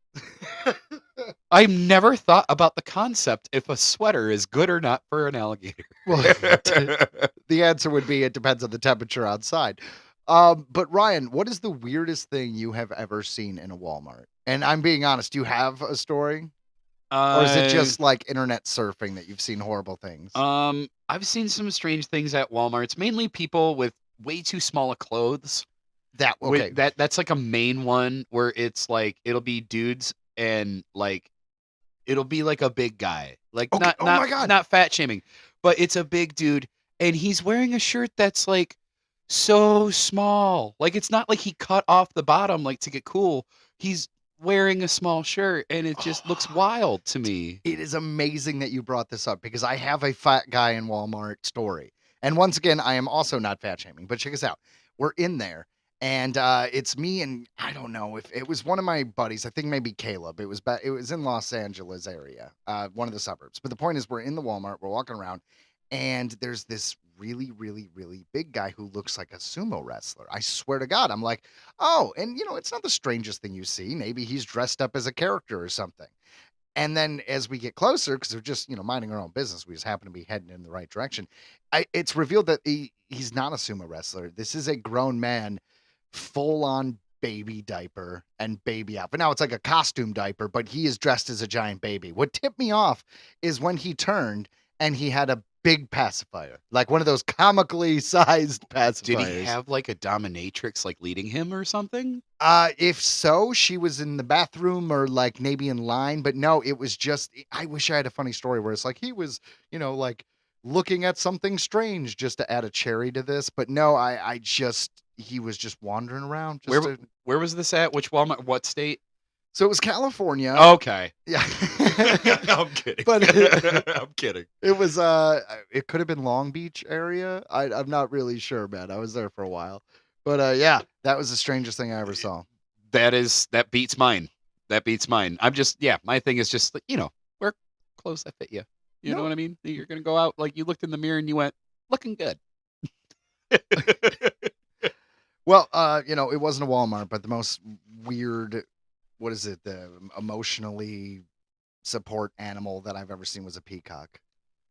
I've never thought about the concept if a sweater is good or not for an alligator. Well, the answer would be it depends on the temperature outside. But Ryan, what is the weirdest thing you have ever seen in a Walmart? And I'm being honest, do you have a story? Or is it just like internet surfing that you've seen horrible things? I've seen some strange things at Walmarts, mainly people with way too small of clothes. Okay. That's like a main one where it's like it'll be dudes and like it'll be like a big guy. Like Okay. Oh my God. not fat shaming, but it's a big dude and he's wearing a shirt that's like so small. Like it's not like he cut off the bottom like to get cool. He's wearing a small shirt and it just looks wild to me. It is amazing that you brought this up because I have a fat guy in Walmart story. And once again, I am also not fat shaming, but check us out. We're in there and it's me and I don't know if it was one of my buddies. I think maybe Caleb. It was in Los Angeles area, one of the suburbs. But the point is we're in the Walmart, we're walking around and there's this really, really, really big guy who looks like a sumo wrestler. I swear to God. I'm like, oh, and it's not the strangest thing you see. Maybe he's dressed up as a character or something. And then as we get closer, because they're just, minding our own business, we just happen to be heading in the right direction. It's revealed that he's not a sumo wrestler. This is a grown man, full on baby diaper and baby outfit. Now it's like a costume diaper, but he is dressed as a giant baby. What tipped me off is when he turned and he had a big pacifier, like one of those comically sized pacifiers. Did he have like a dominatrix like leading him or something? If so, she was in the bathroom or like maybe in line, but no, it was just, I wish I had a funny story where it's like he was, like looking at something strange just to add a cherry to this. But no, he was just wandering around. Where was this at? Which Walmart? What state? So it was California. Okay. Yeah. I'm kidding. But I'm kidding. It was it could have been Long Beach area. I'm not really sure, man. I was there for a while. But yeah, that was the strangest thing I ever saw. That beats mine. That beats mine. My thing is just like, wear clothes that fit you. You know what I mean? You're gonna go out like you looked in the mirror and you went, looking good. Well, it wasn't a Walmart, but the most weird, what is it? The emotionally support animal that I've ever seen was a peacock.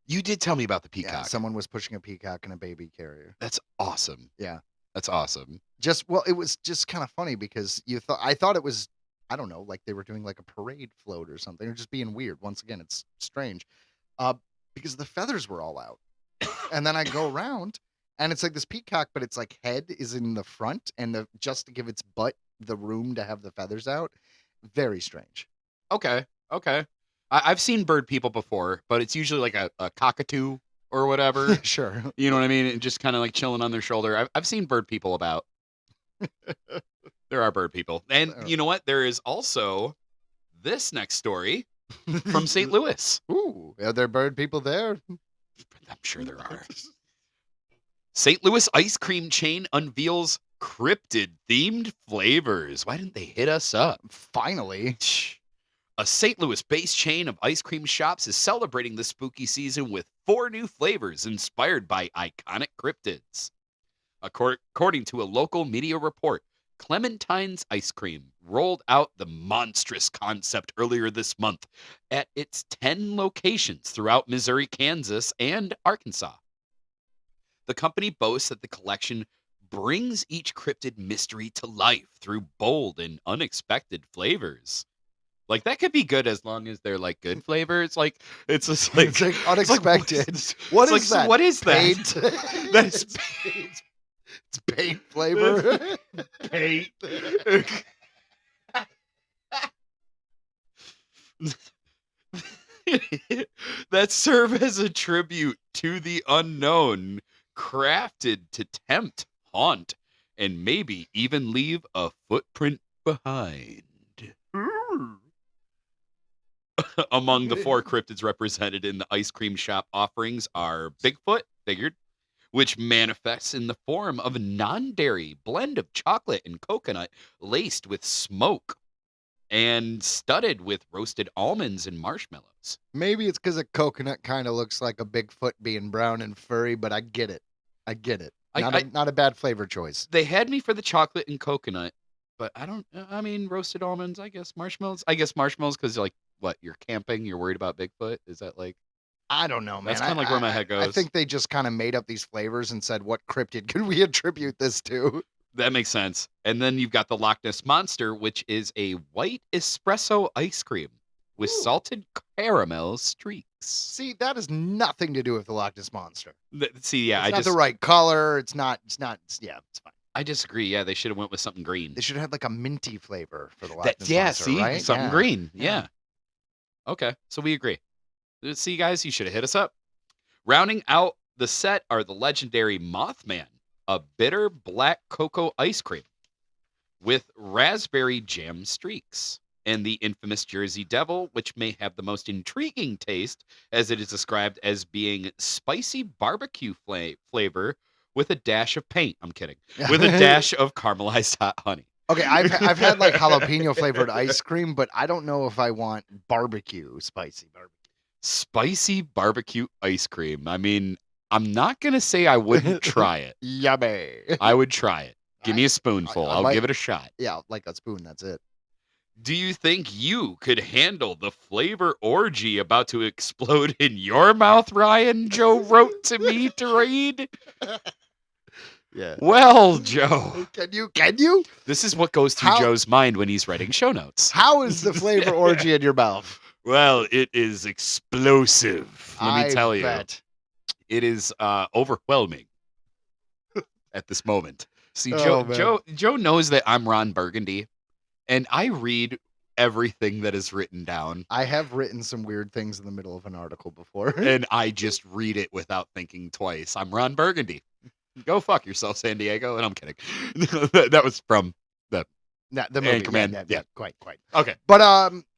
You did tell me about the peacock. Yeah, someone was pushing a peacock in a baby carrier. That's awesome. Yeah. That's awesome. It was just kind of funny because I thought it was, I don't know, like they were doing like a parade float or something, or just being weird. Once again, it's strange. Because the feathers were all out. And then I go around and it's like this peacock, but its like head is in the front and just to give its butt the room to have the feathers out. Very strange. Okay. I've seen bird people before, but it's usually like a cockatoo or whatever. Sure. You know what I mean? And just kind of like chilling on their shoulder. I've seen bird people about. There are bird people. And you know what? There is also this next story from St. Louis. Ooh, are there bird people there? I'm sure there are. St. Louis ice cream chain unveils cryptid-themed flavors. Why didn't they hit us up? Finally. A St. Louis-based chain of ice cream shops is celebrating the spooky season with 4 new flavors inspired by iconic cryptids. According to a local media report, Clementine's Ice Cream rolled out the monstrous concept earlier this month at its 10 locations throughout Missouri, Kansas, and Arkansas. The company boasts that the collection brings each cryptid mystery to life through bold and unexpected flavors. Like that could be good as long as they're like good flavors. Like it's just like, it's like unexpected. What is that? What is that? Paint. That's it's paint flavor. Paint. That serve as a tribute to the unknown, crafted to tempt haunt, and maybe even leave a footprint behind. Among the 4 cryptids represented in the ice cream shop offerings are Bigfoot, figured, which manifests in the form of a non-dairy blend of chocolate and coconut laced with smoke and studded with roasted almonds and marshmallows. Maybe it's because a coconut kind of looks like a Bigfoot being brown and furry, but I get it. Not a bad flavor choice. They had me for the chocolate and coconut, but I mean, roasted almonds, I guess marshmallows. I guess marshmallows because, like, what, you're camping, you're worried about Bigfoot? Is that like... I don't know, man. That's kind of like where my head goes. I think they just kind of made up these flavors and said, what cryptid could we attribute this to? That makes sense. And then you've got the Loch Ness Monster, which is a white espresso ice cream with salted caramel streaks. See, that has nothing to do with the Loch Ness Monster. It's not the right color. It's not, yeah, it's fine. I disagree. Yeah, they should have went with something green. They should have had like a minty flavor for the Loch Ness Monster, see? right? Something green. Yeah. Okay, so we agree. See, guys, you should have hit us up. Rounding out the set are the legendary Mothman, a bitter black cocoa ice cream with raspberry jam streaks, and the infamous Jersey Devil, which may have the most intriguing taste, as it is described as being spicy barbecue flavor with a dash of paint. I'm kidding. With a dash of caramelized hot honey. Okay, I've had like jalapeno flavored ice cream, but I don't know if I want spicy barbecue. Spicy barbecue ice cream. I mean, I'm not going to say I wouldn't try it. Yummy. I would try it. Give me a spoonful. I'll give it a shot. Yeah, like a spoon. That's it. Do you think you could handle the flavor orgy about to explode in your mouth, Ryan? Joe wrote to me to read. Yeah. Well, Joe. Can you? This is what goes through Joe's mind when he's writing show notes. How is the flavor orgy in your mouth? Well, it is explosive. Let me tell you. It is overwhelming at this moment. See, Joe knows that I'm Ron Burgundy, and I read everything that is written down. I have written some weird things in the middle of an article before. And I just read it without thinking twice. I'm Ron Burgundy. Go fuck yourself, San Diego. And I'm kidding. That was from the movie. Anchorman. Yeah, quite. Okay. But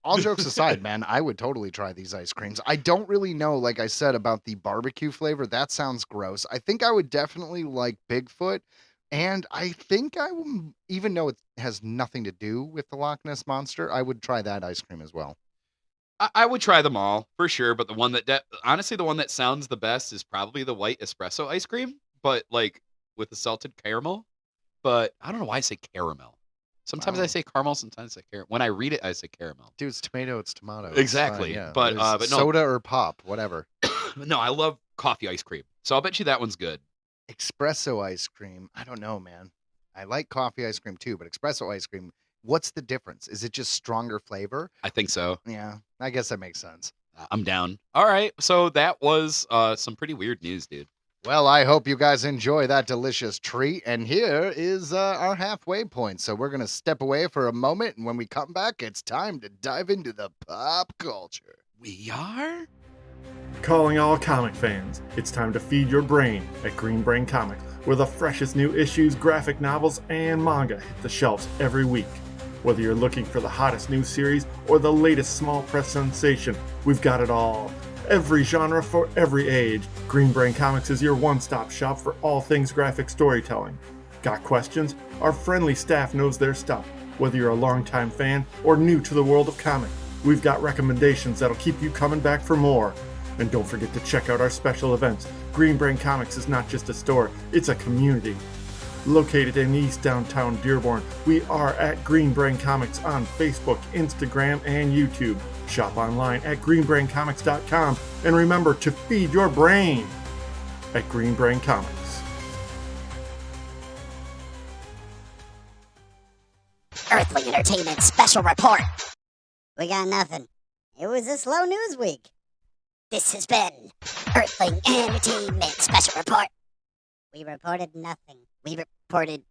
all jokes aside, man, I would totally try these ice creams. I don't really know, like I said, about the barbecue flavor. That sounds gross. I think I would definitely like Bigfoot. And I think I will, even though it has nothing to do with the Loch Ness Monster, I would try that ice cream as well. I would try them all for sure. But the one honestly, the one that sounds the best is probably the white espresso ice cream, but like with the salted caramel. But I don't know why I say caramel. Sometimes I say caramel, sometimes I say caramel. When I read it, I say caramel. Dude, it's tomato, it's tomato. Exactly. Yeah. But no. Soda or pop, whatever. No, I love coffee ice cream. So I'll bet you that one's good. Espresso ice cream. I don't know, man. I like coffee ice cream too, but espresso ice cream, what's the difference? Is it just stronger flavor? I think so. Yeah, I guess that makes sense. I'm down. All right. So that was some pretty weird news, dude. Well, I hope you guys enjoy that delicious treat. And here is our halfway point. So we're going to step away for a moment. And when we come back, it's time to dive into the pop culture. We are? Calling all comic fans, it's time to feed your brain at Green Brain Comics, where the freshest new issues, graphic novels, and manga hit the shelves every week. Whether you're looking for the hottest new series or the latest small press sensation, we've got it all. Every genre for every age, Green Brain Comics is your one-stop shop for all things graphic storytelling. Got questions? Our friendly staff knows their stuff. Whether you're a longtime fan or new to the world of comics, we've got recommendations that'll keep you coming back for more. And don't forget to check out our special events. Green Brain Comics is not just a store, it's a community. Located in East Downtown Dearborn, we are at Green Brain Comics on Facebook, Instagram, and YouTube. Shop online at greenbraincomics.com. And remember to feed your brain at Green Brain Comics. Earthling Entertainment special report. We got nothing. It was a slow news week. This has been Earthling Entertainment special report. We reported nothing. We nothing.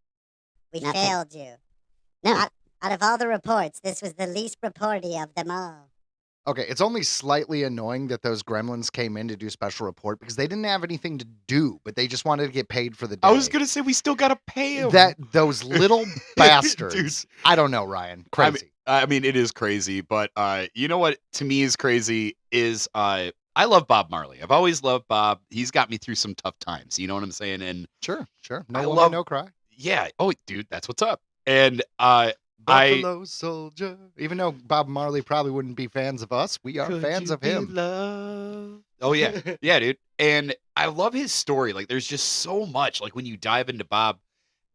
Failed you. No. Out of all the reports, this was the least reporty of them all. Okay, it's only slightly annoying that those gremlins came in to do special report because they didn't have anything to do, but they just wanted to get paid for the day. I was gonna say we still gotta pay him. Those little bastards. I don't know, Ryan. Crazy. I mean, it is crazy, but you know what to me is crazy is I love Bob Marley. I've always loved Bob. He's got me through some tough times. You know what I'm saying? And Sure. No I woman, love- no cry. yeah, oh dude, that's what's up. And Buffalo Soldier. Even though Bob Marley probably wouldn't be fans of us, we are fans of him. Oh yeah, yeah, dude. And I love his story. Like, there's just so much. Like when you dive into Bob,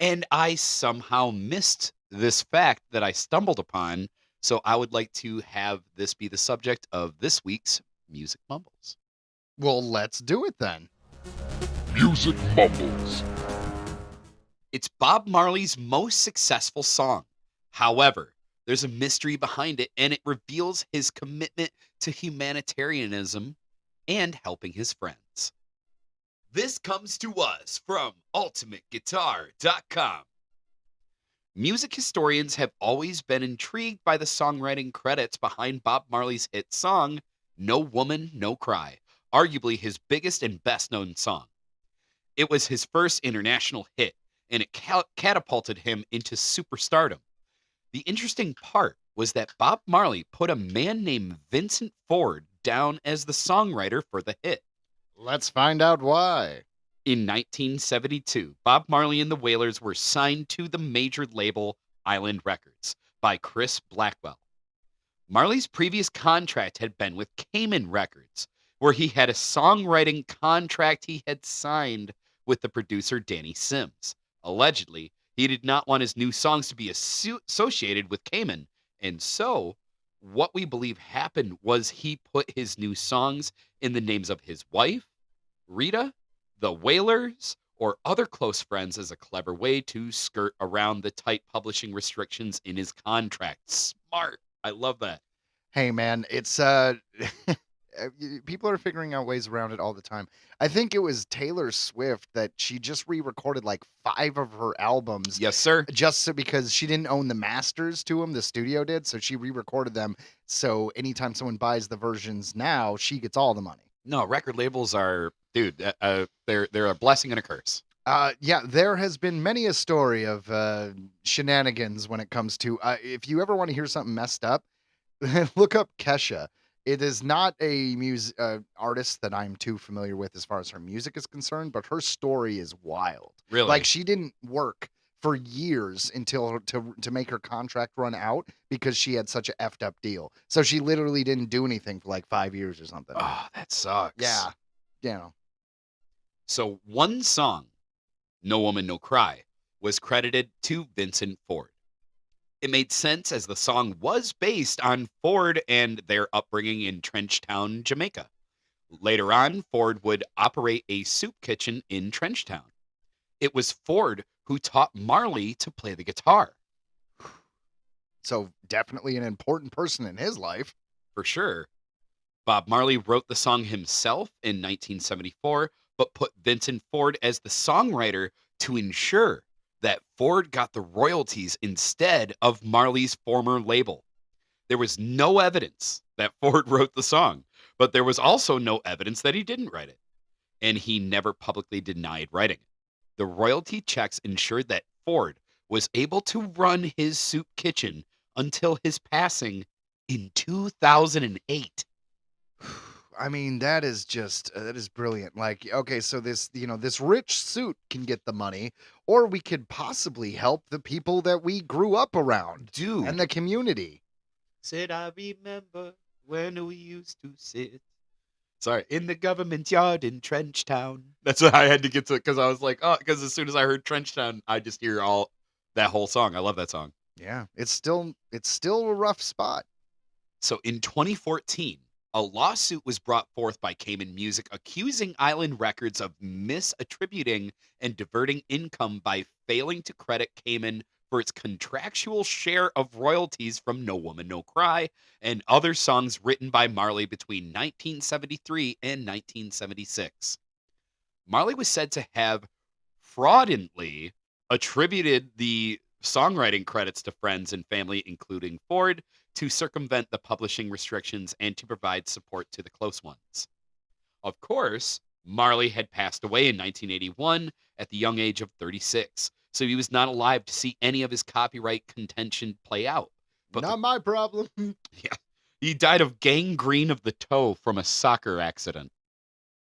and I somehow missed this fact that I stumbled upon. So I would like to have this be the subject of this week's Music Mumbles. Well, let's do it then. Music Mumbles. It's Bob Marley's most successful song. However, there's a mystery behind it, and it reveals his commitment to humanitarianism and helping his friends. This comes to us from ultimateguitar.com. Music historians have always been intrigued by the songwriting credits behind Bob Marley's hit song, No Woman, No Cry, arguably his biggest and best-known song. It was his first international hit, and it catapulted him into superstardom. The interesting part was that Bob Marley put a man named Vincent Ford down as the songwriter for the hit. Let's find out why. In 1972, Bob Marley and the Wailers were signed to the major label Island Records by Chris Blackwell. Marley's previous contract had been with Cayman Records, where he had a songwriting contract he had signed with the producer Danny Sims. Allegedly, he did not want his new songs to be associated with Cayman, and so what we believe happened was he put his new songs in the names of his wife, Rita, the Wailers, or other close friends as a clever way to skirt around the tight publishing restrictions in his contract. Smart. I love that. Hey, man, it's people are figuring out ways around it all the time. I think it was Taylor Swift that she just re-recorded like 5 of her albums. Yes, sir. Just so because she didn't own the masters to them, the studio did, so she re-recorded them. So anytime someone buys the versions now, she gets all the money. No, record labels are, dude, they're a blessing and a curse. Yeah, there has been many a story of shenanigans when it comes to. If you ever want to hear something messed up, look up Kesha. It is not a artist that I'm too familiar with as far as her music is concerned, but her story is wild. Really? Like, she didn't work for years until to make her contract run out because she had such a effed up deal. So she literally didn't do anything for like 5 years or something. Oh, that sucks. Yeah. You know. So one song, No Woman, No Cry, was credited to Vincent Ford. It made sense as the song was based on Ford and their upbringing in Trenchtown, Jamaica. Later on, Ford would operate a soup kitchen in Trenchtown. It was Ford who taught Marley to play the guitar. So definitely an important person in his life. For sure. Bob Marley wrote the song himself in 1974, but put Vincent Ford as the songwriter to ensure that Ford got the royalties instead of Marley's former label. There was no evidence that Ford wrote the song, but there was also no evidence that he didn't write it. And he never publicly denied writing it. The royalty checks ensured that Ford was able to run his soup kitchen until his passing in 2008. I mean, that is just that is brilliant. Like, okay, so this this rich suit can get the money, or we could possibly help the people that we grew up around, Dude. and the community. Said I remember when we used to sit. Sorry, in the government yard in Trenchtown. That's what I had to get to, because I was like, oh, because as soon as I heard Trenchtown, I just hear that whole song. I love that song. Yeah, it's still a rough spot. So in 2014, a lawsuit was brought forth by Cayman Music accusing Island Records of misattributing and diverting income by failing to credit Cayman for its contractual share of royalties from No Woman, No Cry and other songs written by Marley between 1973 and 1976. Marley was said to have fraudulently attributed the songwriting credits to friends and family, including Ford, to circumvent the publishing restrictions and to provide support to the close ones. Of course, Marley had passed away in 1981 at the young age of 36, so he was not alive to see any of his copyright contention play out. But Not my problem. yeah, he died of gangrene of the toe from a soccer accident.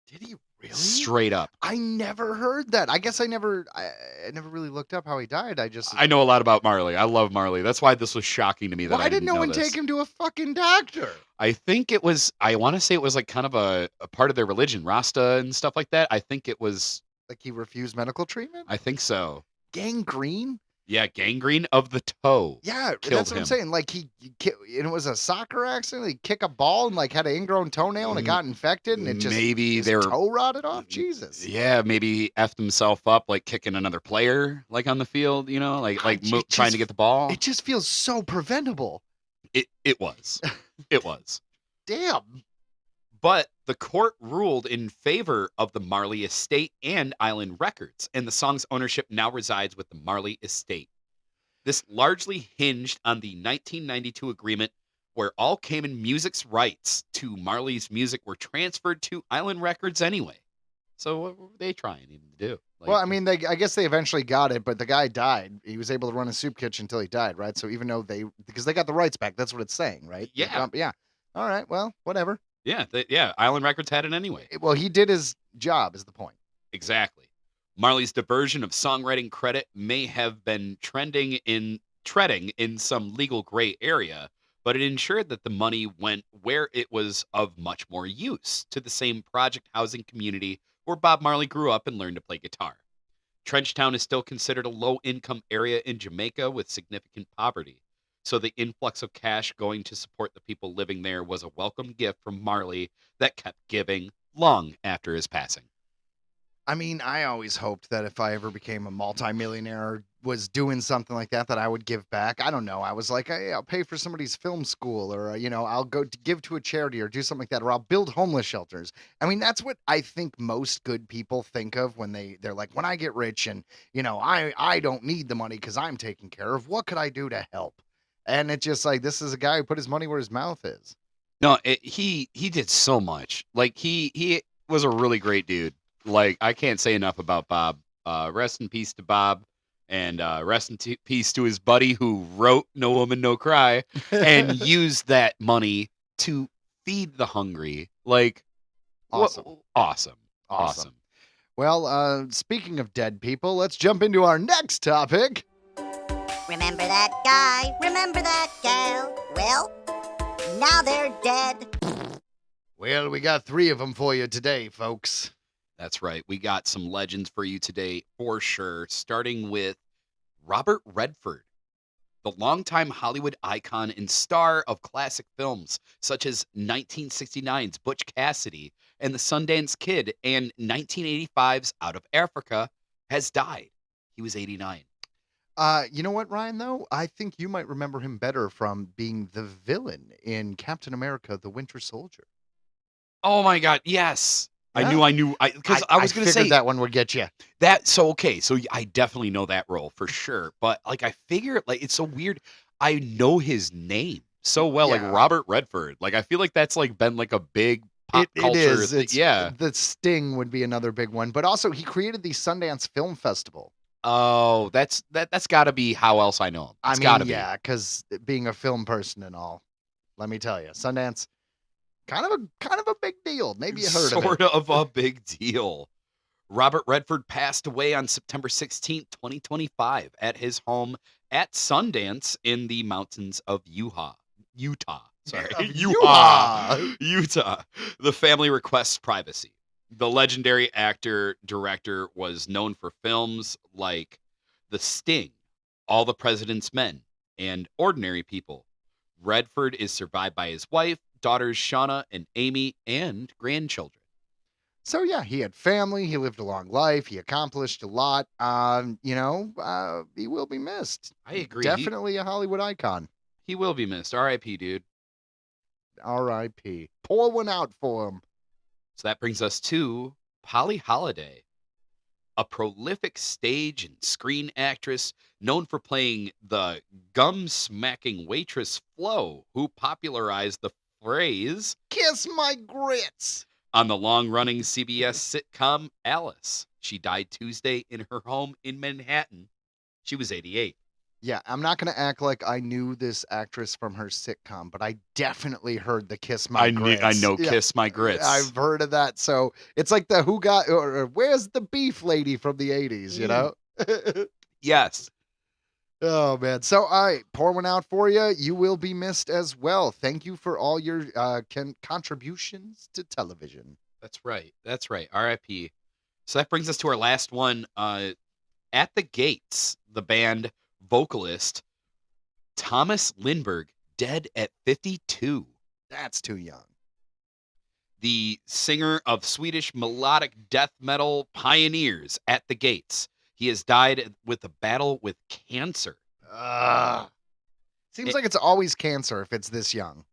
Did he really? Straight up. I never heard that. I guess I never really looked up how he died. I know a lot about Marley. I love Marley. That's why this was shocking to me. That Why I didn't no one this. take him to a fucking doctor? I think it was. I want to say it was like kind of a part of their religion, Rasta and stuff like that. I think it was. Like he refused medical treatment? I think so. Gangrene? Yeah, gangrene of the toe. Yeah, Killed that's what I'm him. saying. Like and it was a soccer accident. He kicked a ball and like had an ingrown toenail and it got infected and it just Maybe his they were. toe rotted off. Jesus. Yeah, maybe he effed himself up like kicking another player like on the field. You know, like trying to get the ball. It just feels so preventable. It was. It was. Damn. But the court ruled in favor of the Marley estate and Island Records, and the song's ownership now resides with the Marley estate. This largely hinged on the 1992 agreement where all Cayman Music's rights to Marley's music were transferred to Island Records anyway. So what were they trying even to do? Like, Well, I mean, I guess they eventually got it, but the guy died. He was able to run a soup kitchen until he died, right? So even though because they got the rights back, that's what it's saying, right? Yeah. Yeah. All right. Well, whatever. yeah, Island Records had it anyway. Well, he did his job, is the point. Exactly. Marley's diversion of songwriting credit may have been treading in some legal gray area, but it ensured that the money went where it was of much more use, to the same project housing community where Bob Marley grew up and learned to play guitar. Trenchtown is still considered a low-income area in Jamaica with significant poverty, so the influx of cash going to support the people living there was a welcome gift from Marley that kept giving long after his passing. I mean, I always hoped that if I ever became a multimillionaire or was doing something like that, that I would give back. I don't know. I was like, hey, I'll pay for somebody's film school or, I'll go to give to a charity or do something like that, or I'll build homeless shelters. I mean, that's what I think most good people think of when they're like, when I get rich and, I don't need the money because I'm taken care of. What could I do to help? And it's just like, this is a guy who put his money where his mouth is. No, he did so much. Like he was a really great dude. Like I can't say enough about Bob. Rest in peace to Bob, and rest in peace to his buddy who wrote "No Woman, No Cry" and used that money to feed the hungry. Like Awesome. Awesome. Well, speaking of dead people, let's jump into our next topic. Remember that guy? Remember that gal? Well, now they're dead. Well, we got 3 of them for you today, folks. That's right. We got some legends for you today for sure, starting with Robert Redford, the longtime Hollywood icon and star of classic films such as 1969's Butch Cassidy and The Sundance Kid and 1985's Out of Africa, has died. He was 89. You know what, Ryan, though? I think you might remember him better from being the villain in Captain America, the Winter Soldier. Oh my God, yes. Yeah. I knew, because I was going to say that one would get you. that. So, okay, so I definitely know that role for sure. But like, I figure like it's so weird. I know his name so well, like Yeah. Robert Redford. Like, I feel like that's like been like a big pop culture. It is. thing. Yeah. The Sting would be another big one. But also, he created the Sundance Film Festival. Oh, that's got to be how else I know him. It's got to be. Yeah, because being a film person and all, let me tell you, Sundance, kind of a big deal. Maybe you heard of it. Sort of a big deal. Robert Redford passed away on September 16th, 2025 at his home at Sundance in the mountains of Utah. Sorry. Of Utah. Utah. The family requests privacy. The legendary actor-director was known for films like The Sting, All the President's Men, and Ordinary People. Redford is survived by his wife, daughters Shauna and Amy, and grandchildren. So yeah, he had family. He lived a long life. He accomplished a lot. He will be missed. I agree. Definitely a Hollywood icon. He will be missed. R.I.P., dude. R.I.P. Pour one out for him. So that brings us to Polly Holiday. a prolific stage and screen actress known for playing the gum-smacking waitress Flo, who popularized the phrase Kiss my grits. on the long-running CBS sitcom Alice. She died Tuesday in her home in Manhattan. She was 88. Yeah, I'm not going to act like I knew this actress from her sitcom, but I definitely heard the Kiss My Grits. I know Yeah, Kiss My Grits. I've heard of that. So it's like the Who Got, or Where's the Beef lady from the 80s, you know? Yes. Oh, man. So, all right, pour one out for you. You will be missed as well. Thank you for all your contributions to television. That's right. That's right. R.I.P. So that brings us to our last one. At the Gates, the band vocalist Thomas Lindberg, dead at 52. That's too young. The singer of Swedish melodic death metal pioneers At the Gates. He has died with a battle with cancer. Seems like it's always cancer if it's this young.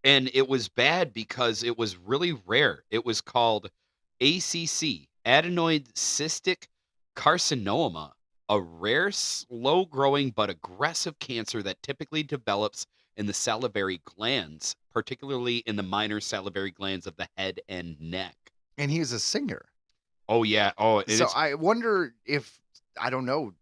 And it was bad because it was really rare. It was called ACC, adenoid cystic carcinoma, a rare, slow-growing but aggressive cancer that typically develops in the salivary glands, particularly in the minor salivary glands of the head and neck. And he was a singer. Oh, yeah. Oh, So I wonder if, I don't know,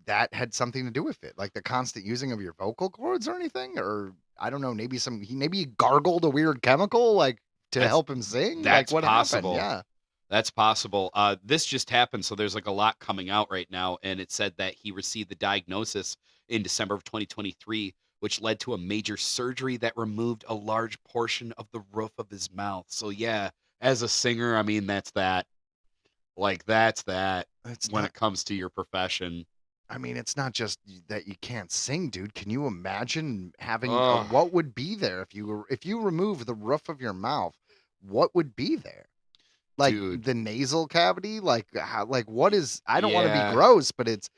that had something to do with it. Like the constant using of your vocal cords or anything? Or, I don't know, maybe he gargled a weird chemical, like, to help him sing? That's like, what possible. happened? Yeah. That's possible. This just happened, so there's like a lot coming out right now, and it said that he received the diagnosis in December of 2023, which led to a major surgery that removed a large portion of the roof of his mouth. So yeah, as a singer, I mean, that's that. Like, that's that when it comes to your profession. I mean, it's not just that you can't sing, dude. Can you imagine having Ugh. what would be there if you remove the roof of your mouth? What would be there? Like Dude. the nasal cavity? Like how? Like what is? I don't want to Yeah. be gross, but it's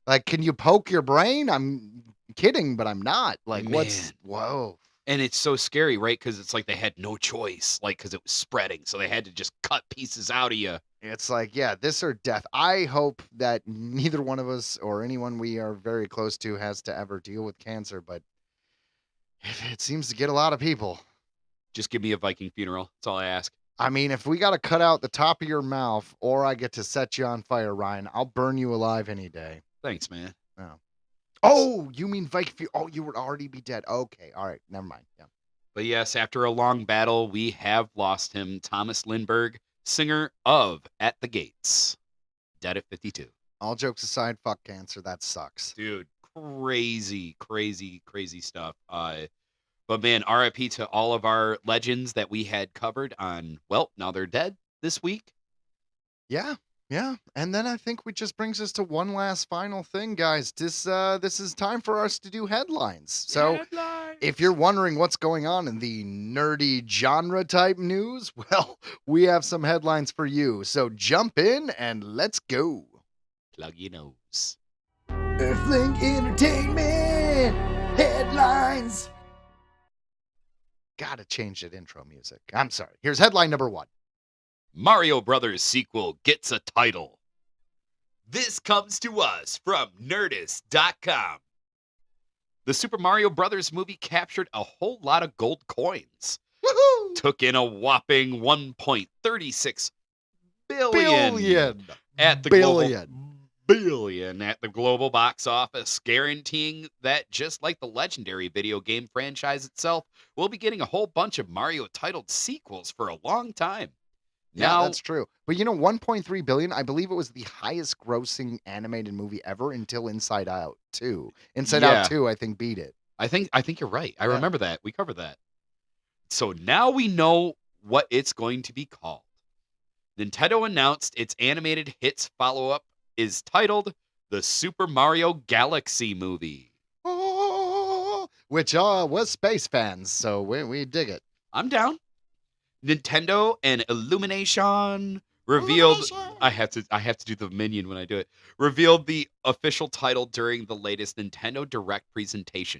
like, can you poke your brain? I'm kidding, but I'm not. Like, what's? Man. Whoa. And it's so scary, right? Because it's like they had no choice, like, because it was spreading. So they had to just cut pieces out of you. It's like, yeah, this or death. I hope that neither one of us or anyone we are very close to has to ever deal with cancer, but it seems to get a lot of people. Just give me a Viking funeral. That's all I ask. I mean, if we got to cut out the top of your mouth or I get to set you on fire, Ryan, I'll burn you alive any day. Thanks, man. Oh, you mean Viking? Oh, you would already be dead. Okay. All right. Never mind. Yeah. But yes, after a long battle, we have lost him. Thomas Lindberg, singer of At the Gates, dead at 52. All jokes aside, fuck cancer. That sucks. Dude, crazy, crazy, crazy stuff. But man, RIP to all of our legends that we had covered on, well, now they're dead this week. Yeah. Yeah. And then I think we just brings us to one last final thing, guys. This is time for us to do headlines. So if you're wondering what's going on in the nerdy genre type news, well, we have some headlines for you. So jump in and let's go. Plug your nose. Earthling Entertainment headlines. Gotta change that intro music. I'm sorry. Here's headline number 1. Mario Brothers sequel gets a title. This comes to us from Nerdist.com. The Super Mario Brothers movie captured a whole lot of gold coins. Woohoo! Took in a whopping 1.36 billion at the global box office, guaranteeing that just like the legendary video game franchise itself, we'll be getting a whole bunch of Mario titled sequels for a long time. Yeah, that's true. But 1.3 billion, I believe it was the highest grossing animated movie ever until Inside Out 2. Inside Out 2, I think, beat it. I think you're right. I remember that. We covered that. So now we know what it's going to be called. Nintendo announced its animated hits follow-up is titled The Super Mario Galaxy Movie. Oh, which was Space Fans, so we dig it. I'm down. Nintendo and Illumination revealed I have to do the minion when I do it. Revealed the official title during the latest Nintendo Direct presentation.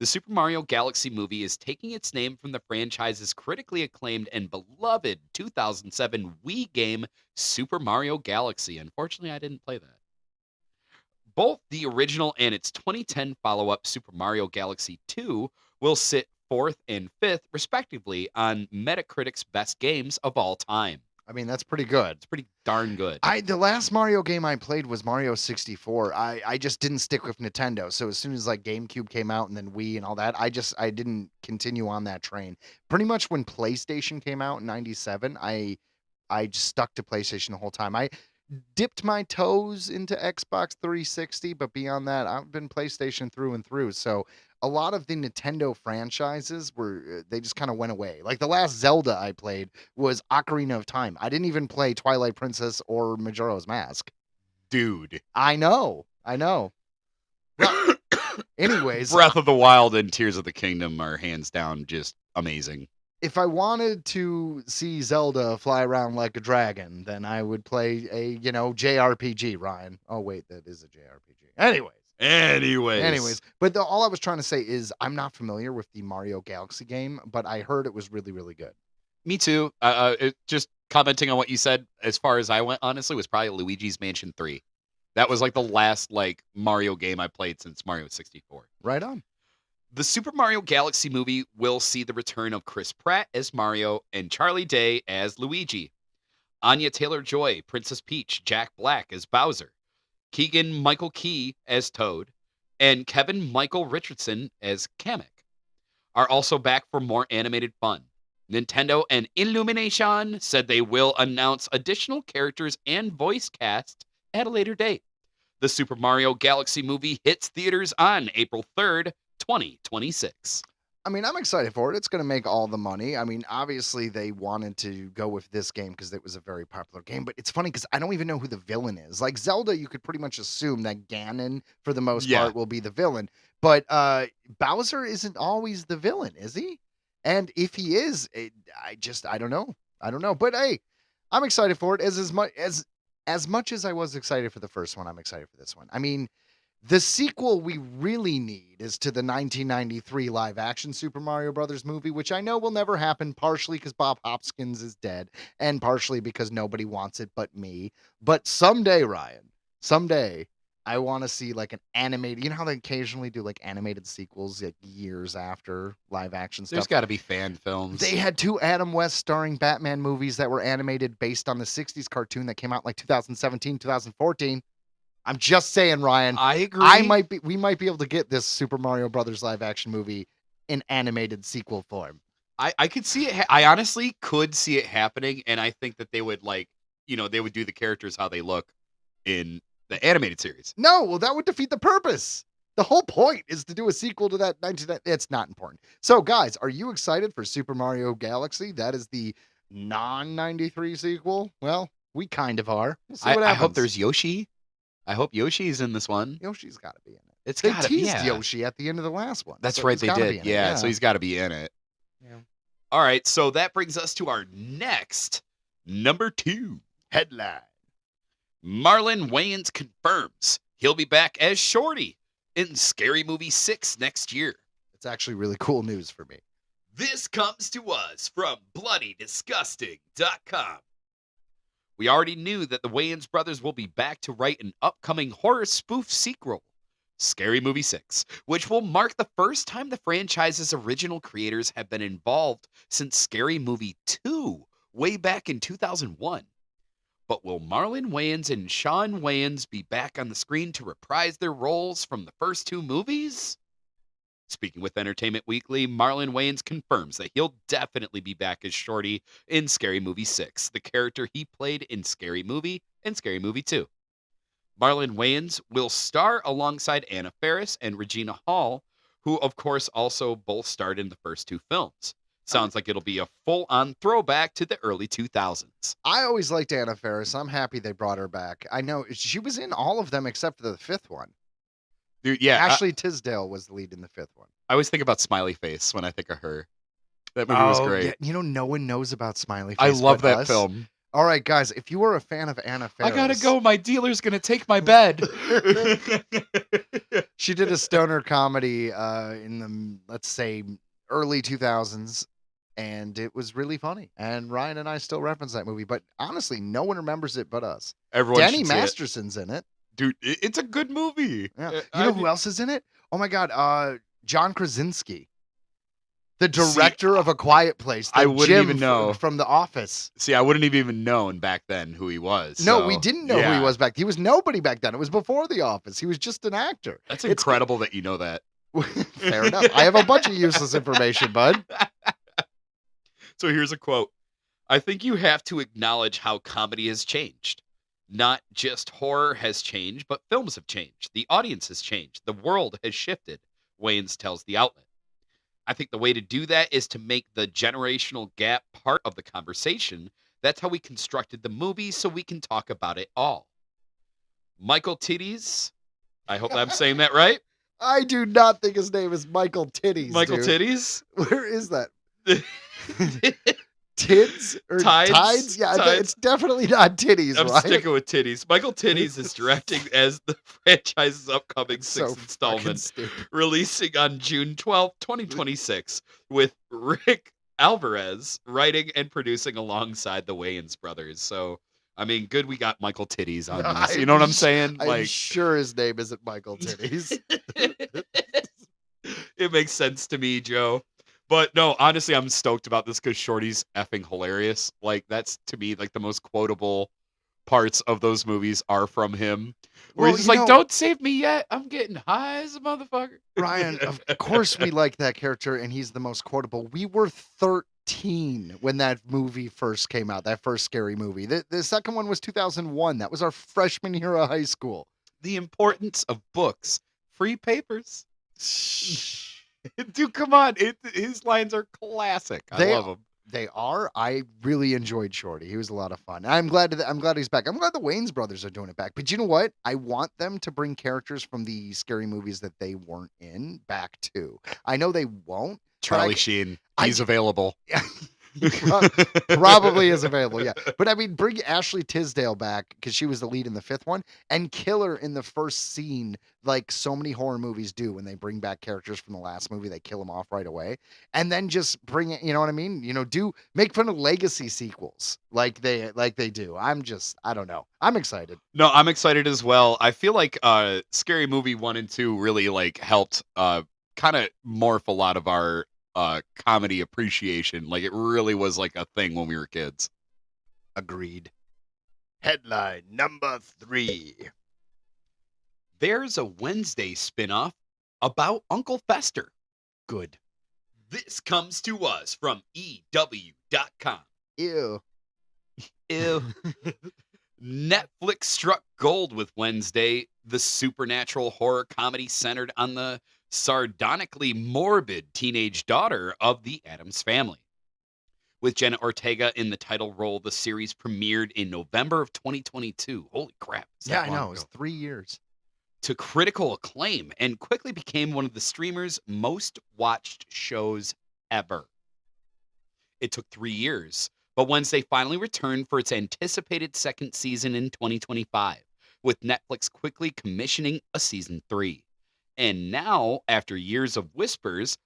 The Super Mario Galaxy movie is taking its name from the franchise's critically acclaimed and beloved 2007 Wii game, Super Mario Galaxy. Unfortunately, I didn't play that. Both the original and its 2010 follow-up Super Mario Galaxy 2 will sit 4th and 5th, respectively, on Metacritic's best games of all time. I mean, that's pretty good. It's pretty darn good. The last Mario game I played was Mario 64. I just didn't stick with Nintendo. So as soon as like GameCube came out and then Wii and all that, I didn't continue on that train. Pretty much when PlayStation came out in 97, I just stuck to PlayStation the whole time. I dipped my toes into Xbox 360, but beyond that, I've been PlayStation through and through. So a lot of the Nintendo franchises they just kind of went away. Like the last Zelda I played was Ocarina of Time. I didn't even play Twilight Princess or Majora's Mask. Dude. I know. Well, anyways, Breath of the Wild and Tears of the Kingdom are hands down just amazing. if I wanted to see Zelda fly around like a dragon, then I would play a, JRPG, Ryan. Oh, wait, that is a JRPG. Anyways, but all I was trying to say is I'm not familiar with the Mario Galaxy game, but I heard it was really, really good. Me too. Just commenting on what you said, as far as I went, honestly, was probably Luigi's Mansion 3. That was like the last Mario game I played since Mario 64. Right on. The Super Mario Galaxy movie will see the return of Chris Pratt as Mario and Charlie Day as Luigi. Anya Taylor-Joy, Princess Peach, Jack Black as Bowser, Keegan-Michael Key as Toad, and Kevin Michael Richardson as Kamek are also back for more animated fun. Nintendo and Illumination said they will announce additional characters and voice cast at a later date. The Super Mario Galaxy movie hits theaters on April 3rd, 2026. I mean, I'm excited for it. It's going to make all the money. I mean, obviously they wanted to go with this game because it was a very popular game, but it's funny because I don't even know who the villain is. Like Zelda, you could pretty much assume that Ganon, for the most part, will be the villain, but Bowser isn't always the villain, is he? And if he is, I don't know. But hey, I'm excited for it as much as I was excited for the first one. I'm excited for this one. I mean, the sequel we really need is to the 1993 live-action Super Mario Brothers movie, which I know will never happen, partially because Bob Hopkins is dead, and partially because nobody wants it but me. But someday, Ryan, I want to see like an animated. You know how they occasionally do like animated sequels like years after live-action stuff? There's got to be fan films. They had 2 Adam West starring Batman movies that were animated based on the 60s cartoon that came out like 2017, 2014. I'm just saying, Ryan. I agree. We might be able to get this Super Mario Brothers live action movie in animated sequel form. I could see it. I honestly could see it happening, and I think that they would they would do the characters how they look in the animated series. No, well, that would defeat the purpose. The whole point is to do a sequel to that 1990. It's not important. So, guys, are you excited for Super Mario Galaxy? That is the non-93 sequel. Well, we kind of are. We'll see what happens. I hope there's Yoshi. I hope Yoshi's in this one. Yoshi's got to be in it. They teased Yoshi at the end of the last one. That's so right, they did. Yeah, so he's got to be in it. Yeah. All right, so that brings us to our next number 2 headline. Marlon Wayans confirms he'll be back as Shorty in Scary Movie 6 next year. It's actually really cool news for me. This comes to us from BloodyDisgusting.com. We already knew that the Wayans brothers will be back to write an upcoming horror spoof sequel, Scary Movie 6, which will mark the first time the franchise's original creators have been involved since Scary Movie 2, way back in 2001. But will Marlon Wayans and Sean Wayans be back on the screen to reprise their roles from the first 2 movies? Speaking with Entertainment Weekly, Marlon Wayans confirms that he'll definitely be back as Shorty in Scary Movie 6, the character he played in Scary Movie and Scary Movie 2. Marlon Wayans will star alongside Anna Faris and Regina Hall, who of course also both starred in the first 2 films. Sounds like it'll be a full-on throwback to the early 2000s. I always liked Anna Faris. I'm happy they brought her back. I know she was in all of them except for the 5th one. Dude, yeah, Ashley Tisdale was the lead in the 5th one. I always think about Smiley Face when I think of her. That movie was great. Yeah, no one knows about Smiley Face. I love but that us. film. All right, guys, if you are a fan of Anna Faris, I gotta go. My dealer's gonna take my bed. She did a stoner comedy in the, let's say, early 2000s, and it was really funny. And Ryan and I still reference that movie, but honestly, no one remembers it but us. Everyone Danny should see it. Masterson's in it. Dude, it's a good movie. Yeah. You know who else is in it? Oh my God, John Krasinski, the director of A Quiet Place. I wouldn't Jim even know from The Office. See, I wouldn't have even known back then who he was. No, so, we didn't know who he was back then. He was nobody back then. It was before The Office. He was just an actor. That's incredible that you know that. Fair enough. I have a bunch of useless information, bud. So here's a quote. I think you have to acknowledge how comedy has changed. Not just horror has changed, but films have changed. The audience has changed. The world has shifted, Wayans tells the outlet. I think the way to do that is to make the generational gap part of the conversation. That's how we constructed the movie, so we can talk about it all. Michael Titties, I hope I'm saying that right. I do not think his name is Michael Titties. Michael dude. Titties? Where is that? Tids or Tides? Yeah, Tides. it's definitely not titties, I'm right? sticking with Titties. Michael Titties is directing as the franchise's upcoming sixth fucking installment, stupid. releasing on June 12th, 2026, with Rick Alvarez writing and producing alongside the Wayans brothers. So, I mean, good we got Michael Titties on this. You know what I'm saying? I'm sure his name isn't Michael Titties. It makes sense to me, Joe. But no, honestly, I'm stoked about this because Shorty's effing hilarious. Like, that's to me like the most quotable parts of those movies are from him. Where he's just like, don't save me yet. I'm getting high as a motherfucker. Ryan, of course we like that character, and he's the most quotable. We were 13 when that movie first came out, that first scary movie. The second one was 2001. That was our freshman year of high school. The importance of books. Free papers. Dude, come on. His lines are classic. I love them. They are. I really enjoyed Shorty. He was a lot of fun. I'm glad he's back. I'm glad the Wayans brothers are doing it back. But you know what? I want them to bring characters from the scary movies that they weren't in back too. I know they won't. Charlie Sheen. He's available. Probably is available, yeah. But I mean, bring Ashley Tisdale back because she was the lead in the fifth one, and kill her in the first scene, like so many horror movies do when they bring back characters from the last movie. They kill them off right away, and then just bring it. You know what I mean? You know, make fun of legacy sequels like they do. I don't know. I'm excited. No, I'm excited as well. I feel like Scary Movie 1 and 2 really like helped kind of morph a lot of our comedy appreciation. Like, it really was like a thing when we were kids. Agreed. Headline number 3. There's a Wednesday spinoff about Uncle Fester. Good. This comes to us from EW.com. Ew. Ew. Netflix struck gold with Wednesday, the supernatural horror comedy centered on the sardonically morbid teenage daughter of the Addams family. With Jenna Ortega in the title role, the series premiered in November of 2022. Holy crap. Yeah, I know. It's 3 years. To critical acclaim and quickly became one of the streamer's most watched shows ever. It took 3 years, but Wednesday finally returned for its anticipated second season in 2025, with Netflix quickly commissioning a season 3. And now, after years of whispers,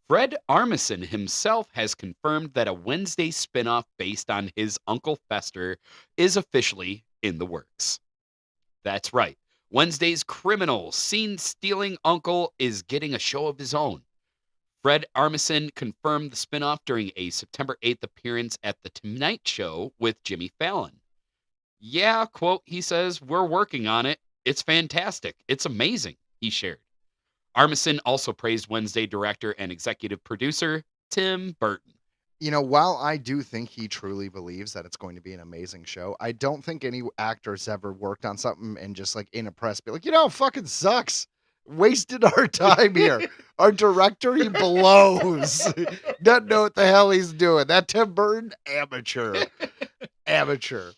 Fred Armisen himself has confirmed that a Wednesday spinoff based on his Uncle Fester is officially in the works. That's right. Wednesday's criminal, scene-stealing uncle is getting a show of his own. Fred Armisen confirmed the spinoff during a September 8th appearance at The Tonight Show with Jimmy Fallon. Yeah, quote, he says, we're working on it. It's fantastic. It's amazing, he shared. Armisen also praised Wednesday director and executive producer Tim Burton. You know, while I do think he truly believes that it's going to be an amazing show, I don't think any actor's ever worked on something and just like in a press be like, you know, it fucking sucks. Wasted our time here. Our director, he blows. Doesn't know what the hell he's doing. That Tim Burton, amateur. Amateur.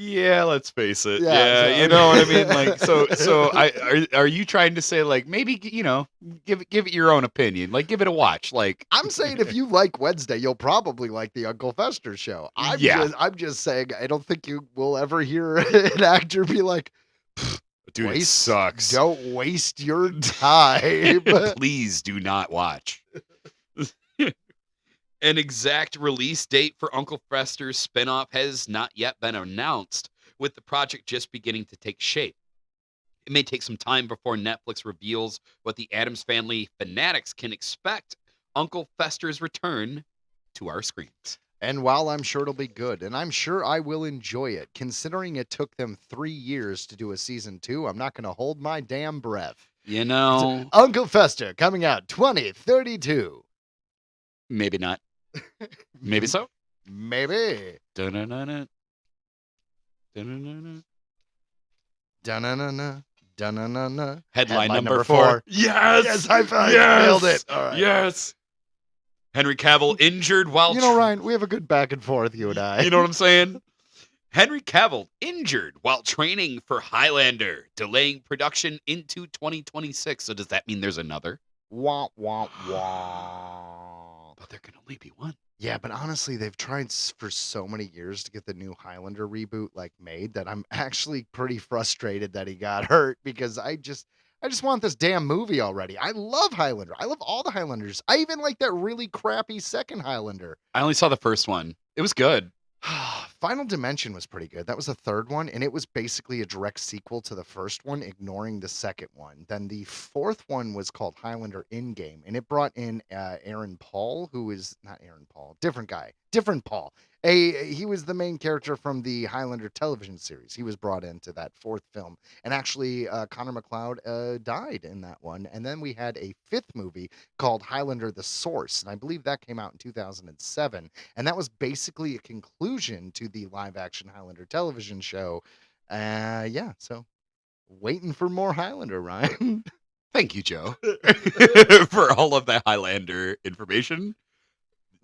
Yeah, let's face it. Yeah, Yeah, so- you know what I mean. Like, are you trying to say like maybe give it your own opinion, like give it a watch, like I'm saying if you like Wednesday, you'll probably like the Uncle Fester show. I'm just saying I don't think you will ever hear an actor be like, dude, it sucks. Don't waste your time. Please do not watch. An exact release date for Uncle Fester's spinoff has not yet been announced, with the project just beginning to take shape. It may take some time before Netflix reveals what the Addams Family fanatics can expect Uncle Fester's return to our screens. And while I'm sure it'll be good, and I'm sure I will enjoy it, considering it took them 3 years to do a season 2, I'm not going to hold my damn breath. You know, Uncle Fester coming out 2032. maybe not. Maybe so. Maybe. Dun-dun-dun-dun. Dun-dun-dun-dun. Da-na-na-na. Da-na-na-na. Headline number 4. Yes! Yes, high five. Yes! Nailed it. All right. Yes! Henry Cavill injured while... You know, Ryan, we have a good back and forth, you and I. You know what I'm saying? Henry Cavill injured while training for Highlander, delaying production into 2026. So does that mean there's another? Wah, wah, wah. But there can only be one. Yeah, but honestly, they've tried for so many years to get the new Highlander reboot made that I'm actually pretty frustrated that he got hurt because I just want this damn movie already. I love Highlander. I love all the Highlanders. I even like that really crappy second Highlander. I only saw the first one. It was good. Final Dimension was pretty good. That was the third one, and it was basically a direct sequel to the first one, ignoring the second one. Then the fourth one was called Highlander Endgame, and it brought in Aaron Paul, who is not Aaron Paul, different guy, different Paul. He was the main character from the Highlander television series. He was brought into that fourth film, and actually Connor McLeod died in that one. And then we had a fifth movie called Highlander: The Source, and I believe that came out in 2007, and that was basically a conclusion to the live-action Highlander television show. So waiting for more Highlander, Ryan. Thank you, Joe, for all of that Highlander information.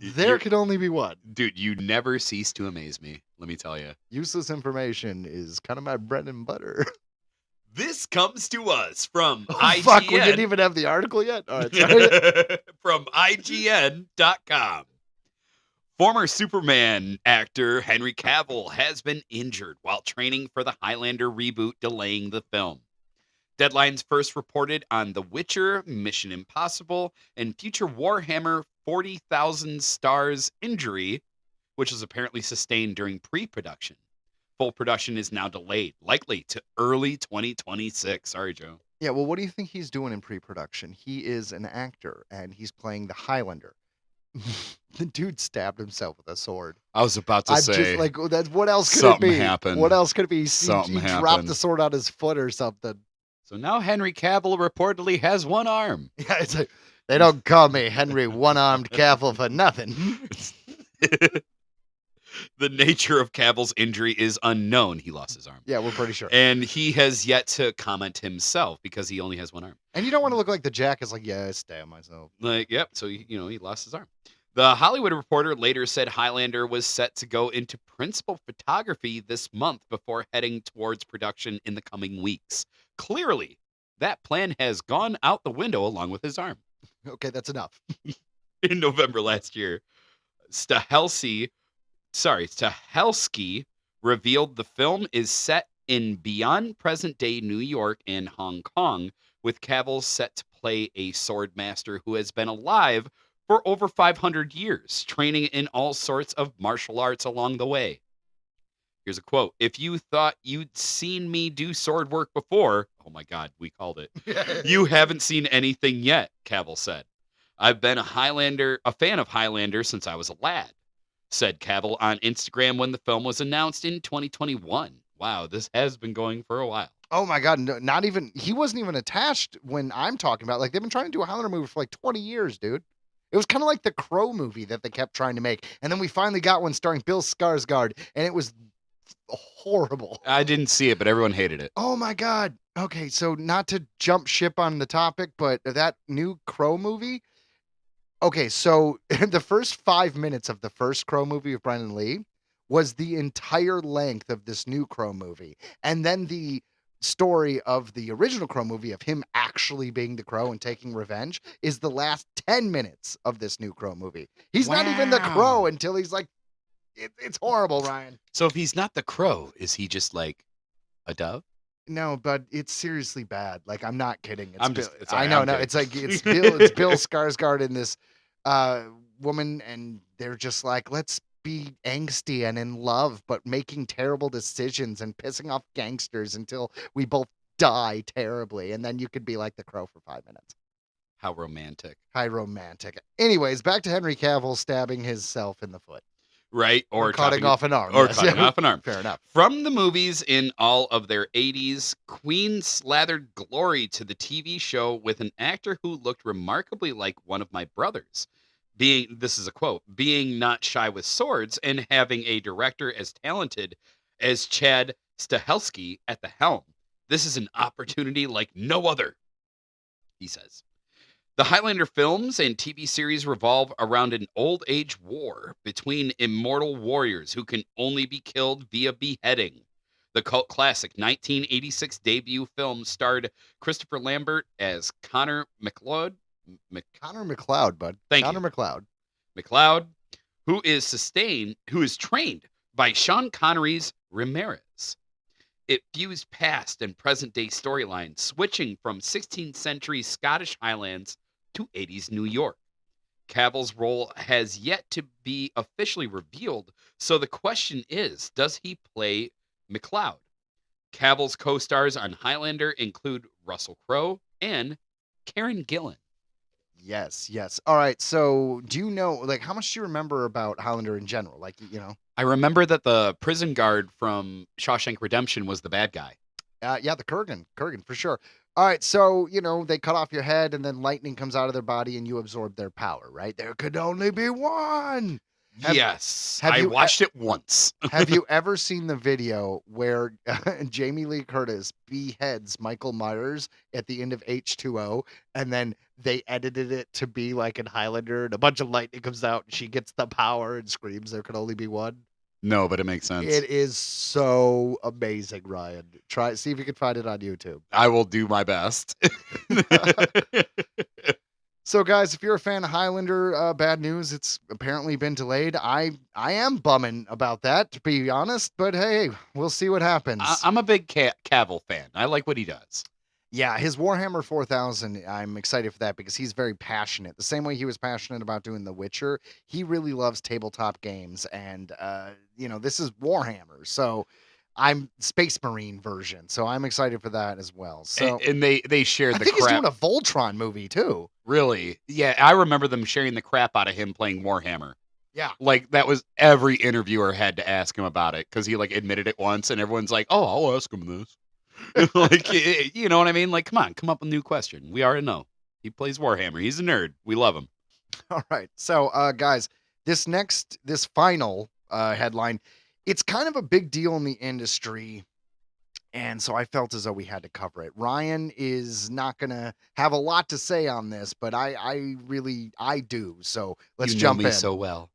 There could only be one. Dude, you never cease to amaze me, let me tell you. Useless information is kind of my bread and butter. This comes to us from IGN. IGN. Fuck, we didn't even have the article yet? All right, sorry. From IGN.com. Former Superman actor Henry Cavill has been injured while training for the Highlander reboot, delaying the film. Deadlines first reported on The Witcher, Mission Impossible, and future Warhammer 40,000 Stars injury, which was apparently sustained during pre-production. Full production is now delayed, likely to early 2026. Sorry, Joe. Yeah, well, what do you think he's doing in pre-production? He is an actor, and he's playing the Highlander. The dude stabbed himself with a sword. I was about to say, that's what else could something it be? happened. What else could it be? He Something dropped happened. the sword on his foot or something. So now Henry Cavill reportedly has one arm. Yeah, it's like, they don't call me Henry One-Armed Cavill for nothing. The nature of Cavill's injury is unknown. He lost his arm. Yeah, we're pretty sure. And he has yet to comment himself because he only has one arm. And you don't want to look like the Jack is like, yeah, I stabbed myself. So he lost his arm. The Hollywood Reporter later said Highlander was set to go into principal photography this month before heading towards production in the coming weeks. Clearly, that plan has gone out the window along with his arm. Okay, that's enough. In November last year, Stahelski revealed the film is set in beyond present-day New York and Hong Kong, with Cavill set to play a sword master who has been alive for over 500 years, training in all sorts of martial arts along the way. Here's a quote. "If you thought you'd seen me do sword work before," oh my God, we called it, "you haven't seen anything yet," Cavill said. "I've been a fan of Highlander since I was a lad," said Cavill on Instagram when the film was announced in 2021. Wow, this has been going for a while. Oh my God, no, he wasn't even attached when I'm talking about. Like, they've been trying to do a Highlander movie for like 20 years, dude. It was kind of like the Crow movie that they kept trying to make. And then we finally got one starring Bill Skarsgård, and it was horrible. I didn't see it, but everyone hated it. Oh my God. Okay, so not to jump ship on the topic, but that new Crow movie. Okay, so the first 5 minutes of the first Crow movie with Brandon Lee was the entire length of this new Crow movie. And then the story of the original Crow movie of him actually being the Crow and taking revenge is the last 10 minutes of this new Crow movie. He's not even the Crow Wow. until he's like, it's horrible, Ryan. So if he's not the crow, is he just like a dove? No, but it's seriously bad. Like, I'm not kidding. It's I'm just- Bill, it's all I right, know, I'm no, kidding. it's like it's Bill Skarsgård and this woman, and they're just like, let's be angsty and in love, but making terrible decisions and pissing off gangsters until we both die terribly, and then you could be like the Crow for 5 minutes. How romantic. High romantic. Anyways, back to Henry Cavill stabbing himself in the foot. Right? Or cutting chopping- off an arm. Or yes. cutting off an arm. Fair enough. From the movies in all of their 80s, Queen slathered glory to the TV show with an actor who looked remarkably like one of my brothers. This is a quote, being not shy with swords and having a director as talented as Chad Stahelski at the helm. This is an opportunity like no other, he says. The Highlander films and TV series revolve around an old age war between immortal warriors who can only be killed via beheading. The cult classic 1986 debut film starred Christopher Lambert as Connor McLeod, Connor McLeod, bud. Thank Connor you. McLeod. who is trained by Sean Connery's Ramirez. It fused past and present day storylines, switching from 16th century Scottish Highlands to 80s New York. Cavill's role has yet to be officially revealed, so the question is, does he play McLeod? Cavill's co-stars on Highlander include Russell Crowe and Karen Gillan. Yes. All right. So, do you know, like, how much do you remember about Highlander in general? Like, you know, I remember that the prison guard from Shawshank Redemption was the bad guy. yeah, the Kurgan for sure. All right. So, you know, they cut off your head and then lightning comes out of their body and you absorb their power, right? There could only be one. Yes, have I you- watched it once. Have you ever seen the video where Jamie Lee Curtis beheads Michael Myers at the end of H2O, and then they edited it to be like in Highlander, and a bunch of lightning comes out, and she gets the power and screams, "There could only be one." No, but it makes sense. It is so amazing, Ryan. See if you can find it on YouTube. I will do my best. So, guys, if you're a fan of Highlander, bad news. It's apparently been delayed. I am bumming about that, to be honest. But hey, we'll see what happens. I'm a big Cavill fan. I like what he does. Yeah, his Warhammer 4000, I'm excited for that because he's very passionate. The same way he was passionate about doing The Witcher, he really loves tabletop games. And, you know, this is Warhammer. So I'm Space Marine version. So I'm excited for that as well. So And they shared I the think he's crap. doing a Voltron movie, too. Really? Yeah, I remember them sharing the crap out of him playing Warhammer. Yeah. Like, that was every interviewer had to ask him about it because he, like, admitted it once and everyone's like, oh, I'll ask him this. Like, you know what I mean? Like, come up with a new question. We already know. He plays Warhammer. He's a nerd. We love him. All right. So, guys, this final headline, it's kind of a big deal in the industry. And so I felt as though we had to cover it. Ryan is not going to have a lot to say on this, but I do. So let's You know jump me in. so well.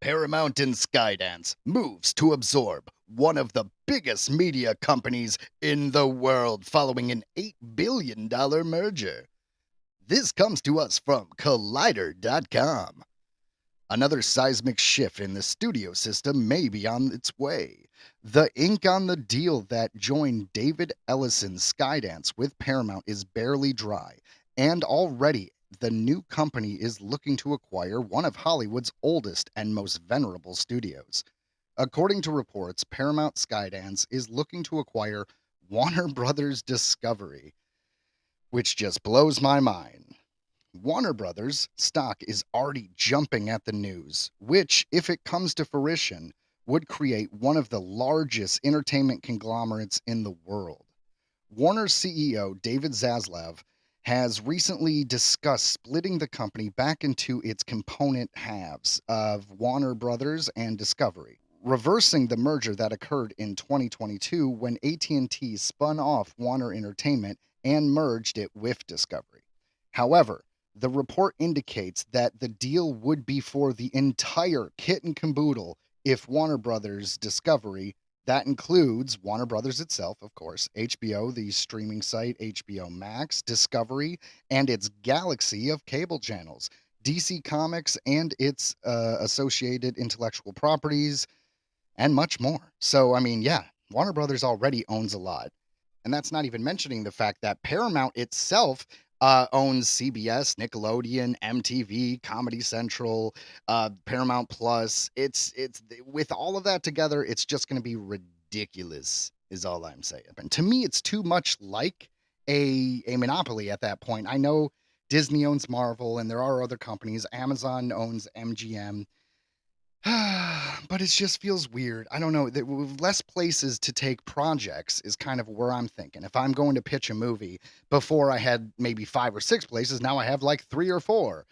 Paramount and Skydance moves to absorb one of the biggest media companies in the world following an $8 billion merger. This comes to us from Collider.com. Another seismic shift in the studio system may be on its way. The ink on the deal that joined David Ellison's Skydance with Paramount is barely dry, and already the new company is looking to acquire one of Hollywood's oldest and most venerable studios. According to reports, Paramount Skydance is looking to acquire Warner Brothers Discovery, which just blows my mind. Warner Brothers stock is already jumping at the news, which, if it comes to fruition, would create one of the largest entertainment conglomerates in the world. Warner's CEO, David Zaslav, has recently discussed splitting the company back into its component halves of Warner Brothers and Discovery, reversing the merger that occurred in 2022 when AT&T spun off Warner Entertainment and merged it with Discovery. However, The report indicates that the deal would be for the entire kit and caboodle if Warner Brothers Discovery, that includes Warner Brothers itself, of course, HBO, the streaming site, HBO Max, Discovery, and its galaxy of cable channels, DC Comics and its associated intellectual properties, and much more. So, I mean, yeah, Warner Brothers already owns a lot. And that's not even mentioning the fact that Paramount itself owns CBS, Nickelodeon, MTV, Comedy Central, Paramount Plus. It's with all of that together, it's just going to be ridiculous, is all I'm saying. And to me, it's too much like a monopoly at that point. I know Disney owns Marvel, and there are other companies. Amazon owns MGM. But it just feels weird. I don't know. With less places to take projects is kind of where I'm thinking. If I'm going to pitch a movie, before I had maybe 5 or 6 places, now I have like 3 or 4.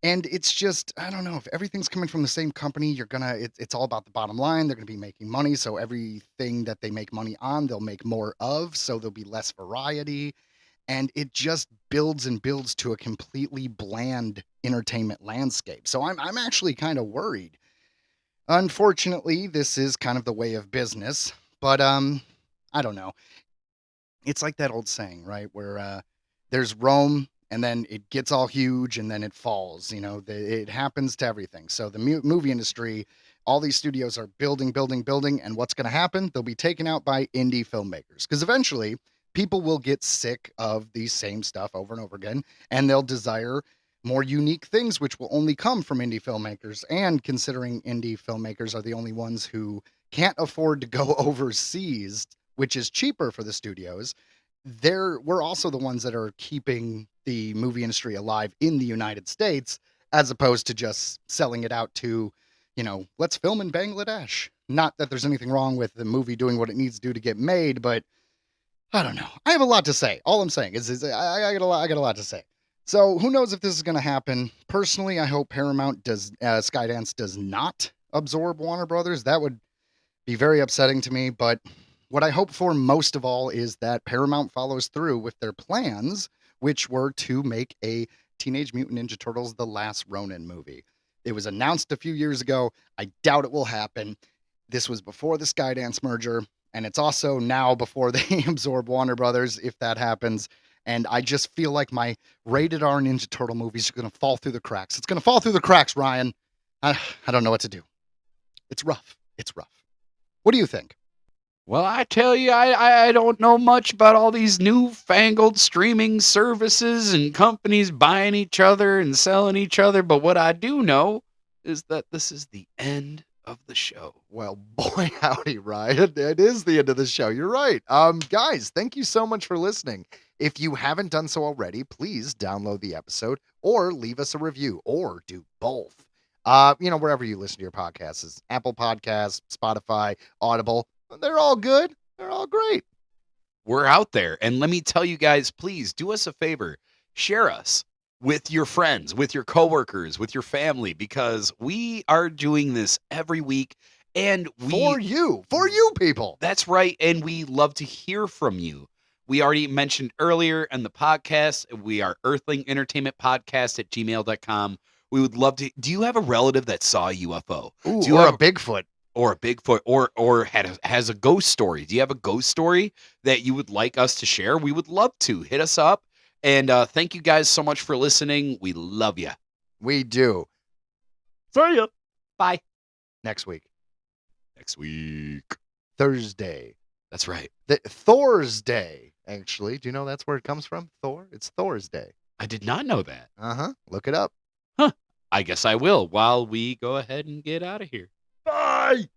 And it's just, I don't know, if everything's coming from the same company, it's all about the bottom line. They're going to be making money. So everything that they make money on, they'll make more of. So there'll be less variety. And it just builds and builds to a completely bland entertainment landscape. So I'm actually kind of worried. Unfortunately, this is kind of the way of business, but I don't know. It's like that old saying, right? Where there's Rome, and then it gets all huge, and then it falls. It happens to everything. So the movie industry, all these studios are building, and what's going to happen? They'll be taken out by indie filmmakers, because eventually people will get sick of the same stuff over and over again, and they'll desire more unique things, which will only come from indie filmmakers. And considering indie filmmakers are the only ones who can't afford to go overseas, which is cheaper for the studios, we're also the ones that are keeping the movie industry alive in the United States, as opposed to just selling it out to, let's film in Bangladesh. Not that there's anything wrong with the movie doing what it needs to do to get made, but I don't know. I have a lot to say. All I'm saying is I got a lot to say. So who knows if this is going to happen. Personally, I hope Paramount Skydance does not absorb Warner Brothers. That would be very upsetting to me. But what I hope for most of all is that Paramount follows through with their plans, which were to make a Teenage Mutant Ninja Turtles The Last Ronin movie. It was announced a few years ago. I doubt it will happen. This was before the Skydance merger, and it's also now before they absorb Warner Brothers, if that happens. And I just feel like my rated R Ninja Turtle movies are going to fall through the cracks. It's going to fall through the cracks, Ryan. I don't know what to do. It's rough. It's rough. What do you think? Well, I tell you, I don't know much about all these newfangled streaming services and companies buying each other and selling each other. But what I do know is that this is the end of the show. Well, boy, howdy, Ryan. It is the end of the show. You're right. Guys, thank you so much for listening. If you haven't done so already, please download the episode or leave us a review, or do both. Wherever you listen to your podcasts, Apple Podcasts, Spotify, Audible, they're all good. They're all great. We're out there. And let me tell you guys, please do us a favor. Share us with your friends, with your coworkers, with your family, because we are doing this every week. And for you people. That's right. And we love to hear from you. We already mentioned earlier in the podcast, we are Earthling Entertainment Podcast at gmail.com. We would love to. Do you have a relative that saw a UFO? Ooh, do you or have a Bigfoot? Or a Bigfoot, or has a ghost story? Do you have a ghost story that you would like us to share? We would love to. Hit us up. And thank you guys so much for listening. We love you. We do. See ya. Bye. Next week. Thursday. That's right. Thor's Day, actually. Do you know that's where it comes from? Thor? It's Thor's Day. I did not know that. Uh-huh. Look it up. Huh. I guess I will while we go ahead and get out of here. Bye!